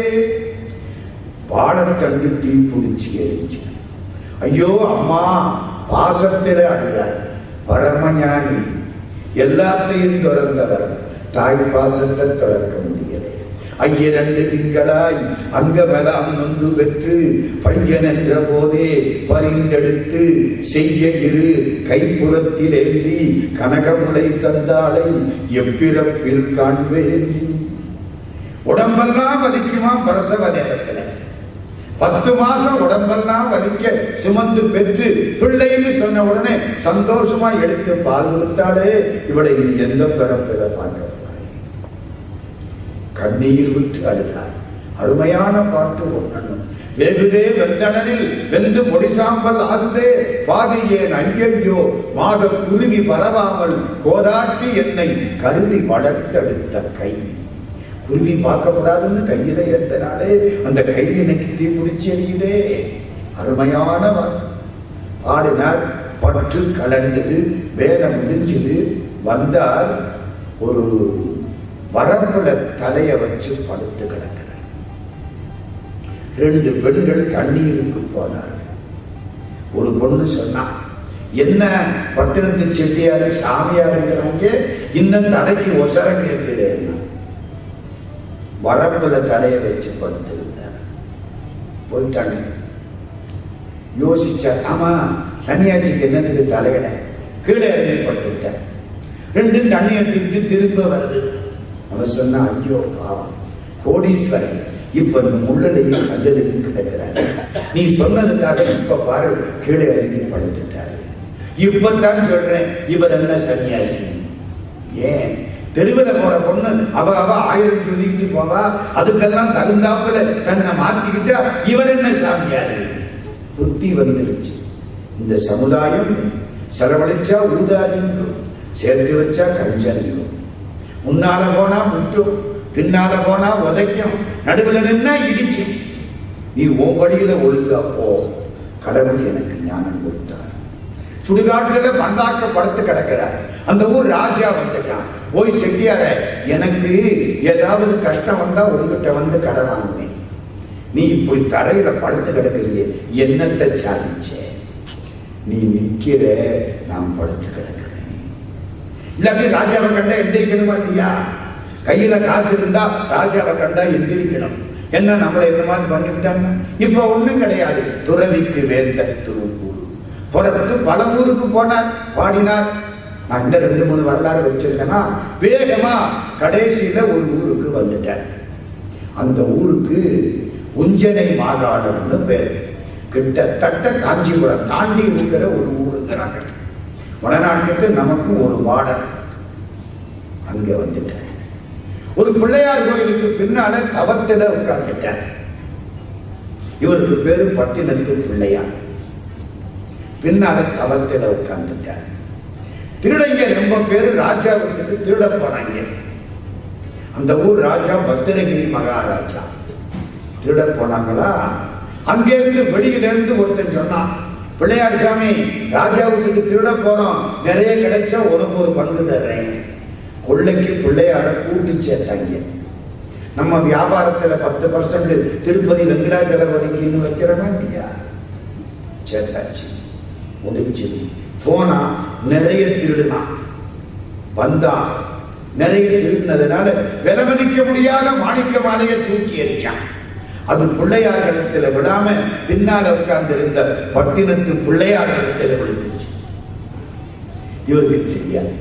Speaker 1: வாழைத்தண்டு தீ பிடிச்சி எரிஞ்சு. ஐயோ அம்மா பாசத்திலே அழுதார். பரமஞானி, எல்லாத்தையும் துறந்தவர். தாய் பாசத்தை துறக்க முடியலை. 2 திங்களாய் அங்கமெல்லாம் நொந்து பெற்று பையன் என்ற போதே பரிந்தெடுத்து செய்ய இரு கைப்புறத்தில் ஏந்தி கனகமுலை தந்தாளை எப்பிறப்பில் காண்பேன். உடம்பெல்லாம் வலிக்குமா பிரசவ நேரத்தில். 10 மாசம் உடம்பெல்லாம் வலிக்க சுமந்து பெற்று பிள்ளைன்னு சொன்ன உடனே சந்தோஷமா எடுத்து பால் கொடுத்தாலே இவளை நீ எந்த பிறப்பில பார்க்க போறேன். கண்ணீர் விட்டு அழுதார். அருமையான பாட்டு ஒன்றணும். வெகுதே வெந்தனில் வெந்து பொடிசாம்பல் ஆகுதே பாதியேன் ஐயையோ மாக குருவி பரவாமல் கோதாட்டி என்னை கருதி வளர்த்தெடுத்த கை. குருவி பார்க்கப்படாதுன்னு கையில ஏத்தனாலே அந்த கை எனக்கு தீ பிடிச்சி எறியுதே. அருமையான வாக்கு பாடினார். பற்று கலந்தது, வேலை முடிஞ்சது. வந்தால் ஒரு வரப்புல தலைய வச்சு படுத்து கிடக்கிறார். 2 பெண்கள் தண்ணீருக்கு போனார்கள். ஒரு பொண்ணு சொன்னா, என்ன பட்டினத்து செட்டியாரு சாமியாருங்கிறாங்க, இன்னும் தலைக்கு ஒசரம் கேட்கிறேன். வரப்புல தலைய வச்சு படுத்திருந்தார். போயிட்டாங்க. யோசிச்சார், ஆமா சன்னியாசிக்கு என்னத்துக்கு தலையில கீழே இறங்கி படுத்துக்கிட்டார். 2 தண்ணியை தூக்கிட்டு திரும்ப வருது. அவர் சொன்னா, ஐயோ பாவம் கோடீஸ்வரன் இப்ப இந்த முள்ளலையும் கல்லலையும் கிடக்கிறாரு. நீ சொன்னதுக்காக இப்ப பாரு கீழே இறங்கி படுத்துட்டாரு. இப்பத்தான் சொல்றேன் இவர் என்ன சன்னியாசி. ஏன் தெருவில் போற பொண்ணு அவ 1000 சொல்லிக்கிட்டு போவா, அதுக்கெல்லாம் தகுந்தாப்புல தன்னை மாத்திக்கிட்டா இவர் என்ன சாமியாரு. புத்தி வந்துருச்சு. இந்த சமுதாயம் செலவழிச்சா ஊதாரிங்கும், சேர்த்து வச்சா கஞ்சனிங்கும். முன்னால போனா முற்றும், பின்னால போனா உதைக்கும், நடுவில் நின்னா இடிக்கும். நீ உன் வழியில ஒழுங்கா போ. கடவுள் எனக்கு ஞானம் கொடுத்தார். சுடுகாட்டுல மண்ணாக்க படுத்து கிடக்கிறார். அந்த ஊர் ராஜா வந்துட்டான். போய் செட்டியார, எனக்கு ஏதாவது கஷ்டம் வந்தா உங்ககிட்ட வந்து கடன் வாங்குவேன். நீ இப்படி தரையில படுத்து கிடக்குறியே, என்னத்தை சாதிச்ச? நீ நிக்கிற, நான் படுத்து கிடக்கிறேன். இல்லாட்டி ராஜாவை கண்டா எந்திரிக்கணுமா இல்லையா? கையில காசு இருந்தா ராஜாவை கண்டா எந்திரிக்கணும். என்ன நம்மளை இந்த மாதிரி பண்ணிவிட்டாங்க. இப்ப ஒண்ணும் கிடையாது. துறவிக்கு வேந்த துரும்பு புறப்பட்டு பல ஊருக்கு போனார், பாடினார். நான் இந்த 2-3 வரலாறு வச்சிருக்கேன்னா வேகமா கடைசியில ஒரு ஊருக்கு வந்துட்டேன். அந்த ஊருக்கு உஞ்சனை மாகாணம்னு பேர். கிட்டத்தட்ட காஞ்சிபுரம் தாண்டி இருக்கிற ஒரு ஊருங்கிறாங்க. வடநாட்டுக்கு நமக்கு ஒரு மாடல். அங்க வந்துட்டேன். ஒரு பிள்ளையார் கோயிலுக்கு பின்னால தவத்தில உட்கார்ந்துட்டேன். இவருக்கு பேரு பட்டினத்து பிள்ளையார். பின்னால தவத்தில உட்கார்ந்துட்டார். திருடங்க ரொம்ப பேரு ராஜா வீட்டுக்கு திருட போனாங்க. அந்த ஊர் ராஜா பத்திரகிரி மகாராஜா. திருட போனாங்களா, அங்கிருந்து வெளியிலிருந்து ஒருத்தன் சொன்னான், பிள்ளையார் சாமி ராஜா வீட்டுக்கு திருட போறோம், நிறைய கிடைச்சா உனக்கு ஒரு பங்கு தர்றேன். கொள்ளைக்கு பிள்ளையார கூட்டி சேர்த்தாங்க. நம்ம வியாபாரத்துல 10% திருப்பதி வெங்கடாச்சலபதிக்குன்னு வைக்கிறோமா இல்லையா? சேர்த்தாச்சு. முடிஞ்சு போனா நிறைய திருடுனான். வந்தான், நிறைய திருடினதுனால விலை மதிக்க முடியாத மாணிக்க மாலையை தூக்கி எறிச்சான். அது பிள்ளையார் இடத்துல விடாம பின்னால உட்கார்ந்து இருந்த பட்டினத்து பிள்ளையார் இடத்துல விழுந்துச்சு. இவருக்கு தெரியாது.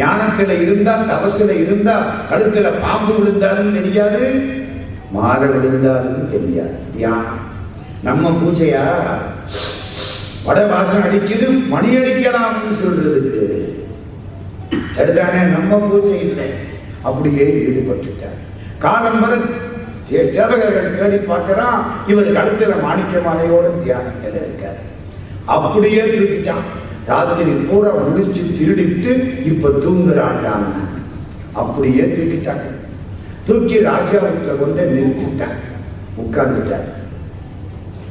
Speaker 1: ஞானத்துல இருந்தா, தவசுல இருந்தா, கழுத்துல பாம்பு விழுந்தாலும் தெரியாது, மாலை விழுந்தாலும் தெரியாது. தியானம். நம்ம பூஜையா வட வாசம் அடிக்குது, மணி அடிக்கலாம்னு சொல்றதுக்கு சரிதானே? நம்ம பூஜை இல்லை. அப்படியே ஈடுபட்டுட்டார். காலம் வர சேவகர்கள் தேடி பார்க்கிறான், இவர் கழுத்துல மாணிக்க மாலையோட தியானத்தில் இருக்கார். அப்படியே தூக்கிட்டான். ராத்திரி பூரா முடிச்சு திருடிட்டு இப்ப தூங்குறான். அப்படியே தூக்கிட்டாங்க. தூக்கி ராஜா வீட்டுல கொண்டு நிறுத்திட்டாங்க. உட்கார்ந்துட்டார்.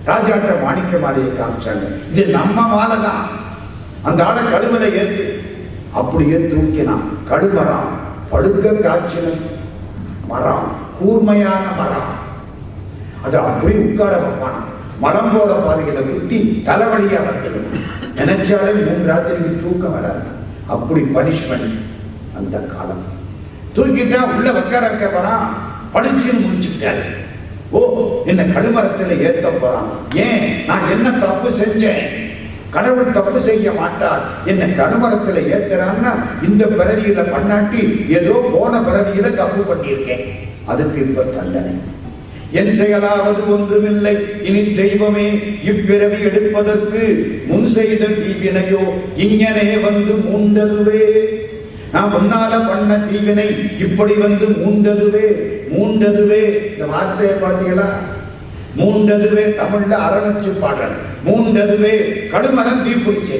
Speaker 1: ராஜாட்ட மாணிக்க மாலையை காமிச்சாங்க. இது நம்ம மாலை தான். அந்த ஆளை கடுமலை ஏத்து அப்படியே தூக்கினான். கடுமரம், படுக்க காய்ச்சின மரம், கூர்மையான மரம். அது அப்படியே உட்கார வைப்பான். மரம் போட பாதையில குத்தி தலைவலியா வந்துடும். நினைச்சாலே 3 ராத்திரிக்கு தூக்கம் வராது. அப்படி பனிஷ்மெண்ட் அந்த காலம். தூக்கிட்டா உள்ள வைக்க வரான். படிச்சுன்னு முடிச்சுட்டாரு. ஓ, என்ன கடுமரத்தில் ஏத்த போறான். ஏன்? நான் என்ன தப்பு செஞ்சேன்? கடவுள் தப்பு செய்ய மாட்டார். என்ன கடுமரத்தில் ஏத்துறான்னா இந்த பிறவியில பண்ணாட்டி ஏதோ போன பிறவியில தப்பு பண்ணியிருக்கேன், அதுக்கு இப்ப தண்டனை. என் செயலாவது ஒன்றுமில்லை, இனி தெய்வமே இப்பிறவி எடுப்பதற்கு முன் செய்த தீவினையோ இங்கனே வந்து மூண்டதுவே. நான் முன்னால பண்ண தீவினை இப்படி வந்து மூண்டதுவே. இந்த வார்த்தையை பார்த்தீங்களா? மூண்டதுவே தமிழ்ல அறநச்சு பாடல். மூண்டதுவே கடுமரம் தீப்பிடிச்சு.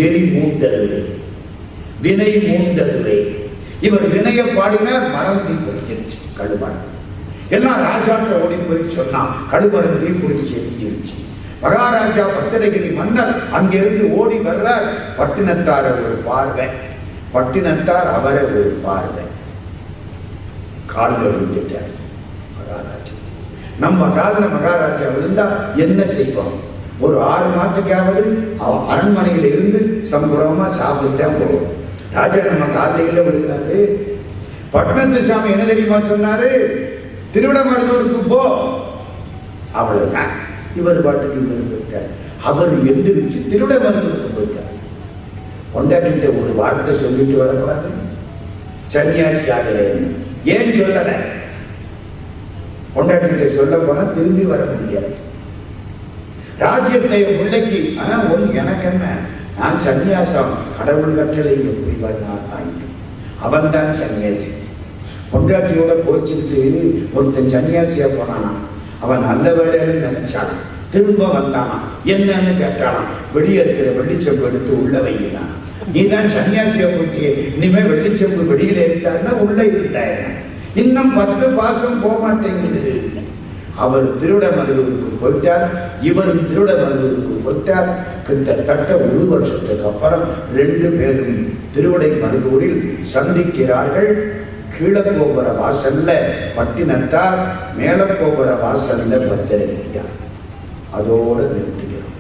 Speaker 1: எலி மூண்டதுவே, வினை மூண்டதுவே. இவர் வினைய பாடினார், மரம் தீப்பிடிச்சிருச்சு. கடுமரம் எல்லாம் ராஜாக்க ஓடி போய் சொன்னா கடுமரம் தீப்பிடிச்சு எரிஞ்சிருச்சு. மகாராஜா பத்திரகிரி மன்னர் அங்கிருந்து ஓடி வர்றார். பட்டினத்தார் ஒரு பார்வை, பட்டினத்தார் அவரை ஒரு பார்வை, காலில் விழுந்துட்டார் மகாராஜா. நம்ம காலில் மகாராஜா விழுந்தா என்ன செய்வோம்? ஒரு 6 மாதத்துக்காவது அரண்மனையில இருந்து சம்பளமா சாப்பிட்டுத்தான் போவோம். ராஜா நம்ம காலையில விழுகிறாரு. பட்டினத்து சாமி என்ன தெரியுமா சொன்னாரு? திருவிடமருதூருக்கு போ, அவ்வளவுதான். இவர் பாட்டுக்கு இவர் போயிட்டார். அவர் எந்திரிச்சு திருவிடமருதூருக்கு போயிட்டார். கொண்டாடிட்ட ஒரு வார்த்தை சொல்லிட்டு வரக்கூடாது, சன்னியாசி ஆகிறேன். ஏன் சொல்லல? கொண்டாடிட்ட சொல்ல போனா திரும்பி வர முடியாது. ராஜ்யத்தை பிள்ளைக்கு எனக்கு என்ன, நான் சன்னியாசம், கடவுள் கட்டளை எப்படி பண்ணான். அவன் தான் சன்னியாசி. பொண்டாட்டியோட கோச்சிட்டு ஒருத்தன் சன்னியாசியா போனானா, அவன் நல்ல வேலைன்னு நினைச்சான். திரும்ப வந்தானா, என்னன்னு கேட்டானாம். வெளியே இருக்கிற வெள்ளிச்செம்பு எடுத்து உள்ள வைக்கிறான். நீ தான் சன்னியாசியா போட்டியே, இனிமே வெள்ளிச்செம்பு வெளியில இருந்தாருன்னா உள்ள இருந்தாரு. இன்னும் 10 பாசம் போக மாட்டேங்குது. அவர் திருவிடமருதூருக்கு போயிட்டார், இவரும் திருவிடமருதூருக்கு போயிட்டார். கிட்டத்தட்ட 1 வருஷத்துக்கு அப்புறம் 2 பேரும் திருவிடைமருதூரில் சந்திக்கிறார்கள். கீழக்கோபுர வாசல்ல பட்டினத்தார், மேலக்கோபுர வாசல்ல பத்திரகிரியார். அதோடு நிறுத்தி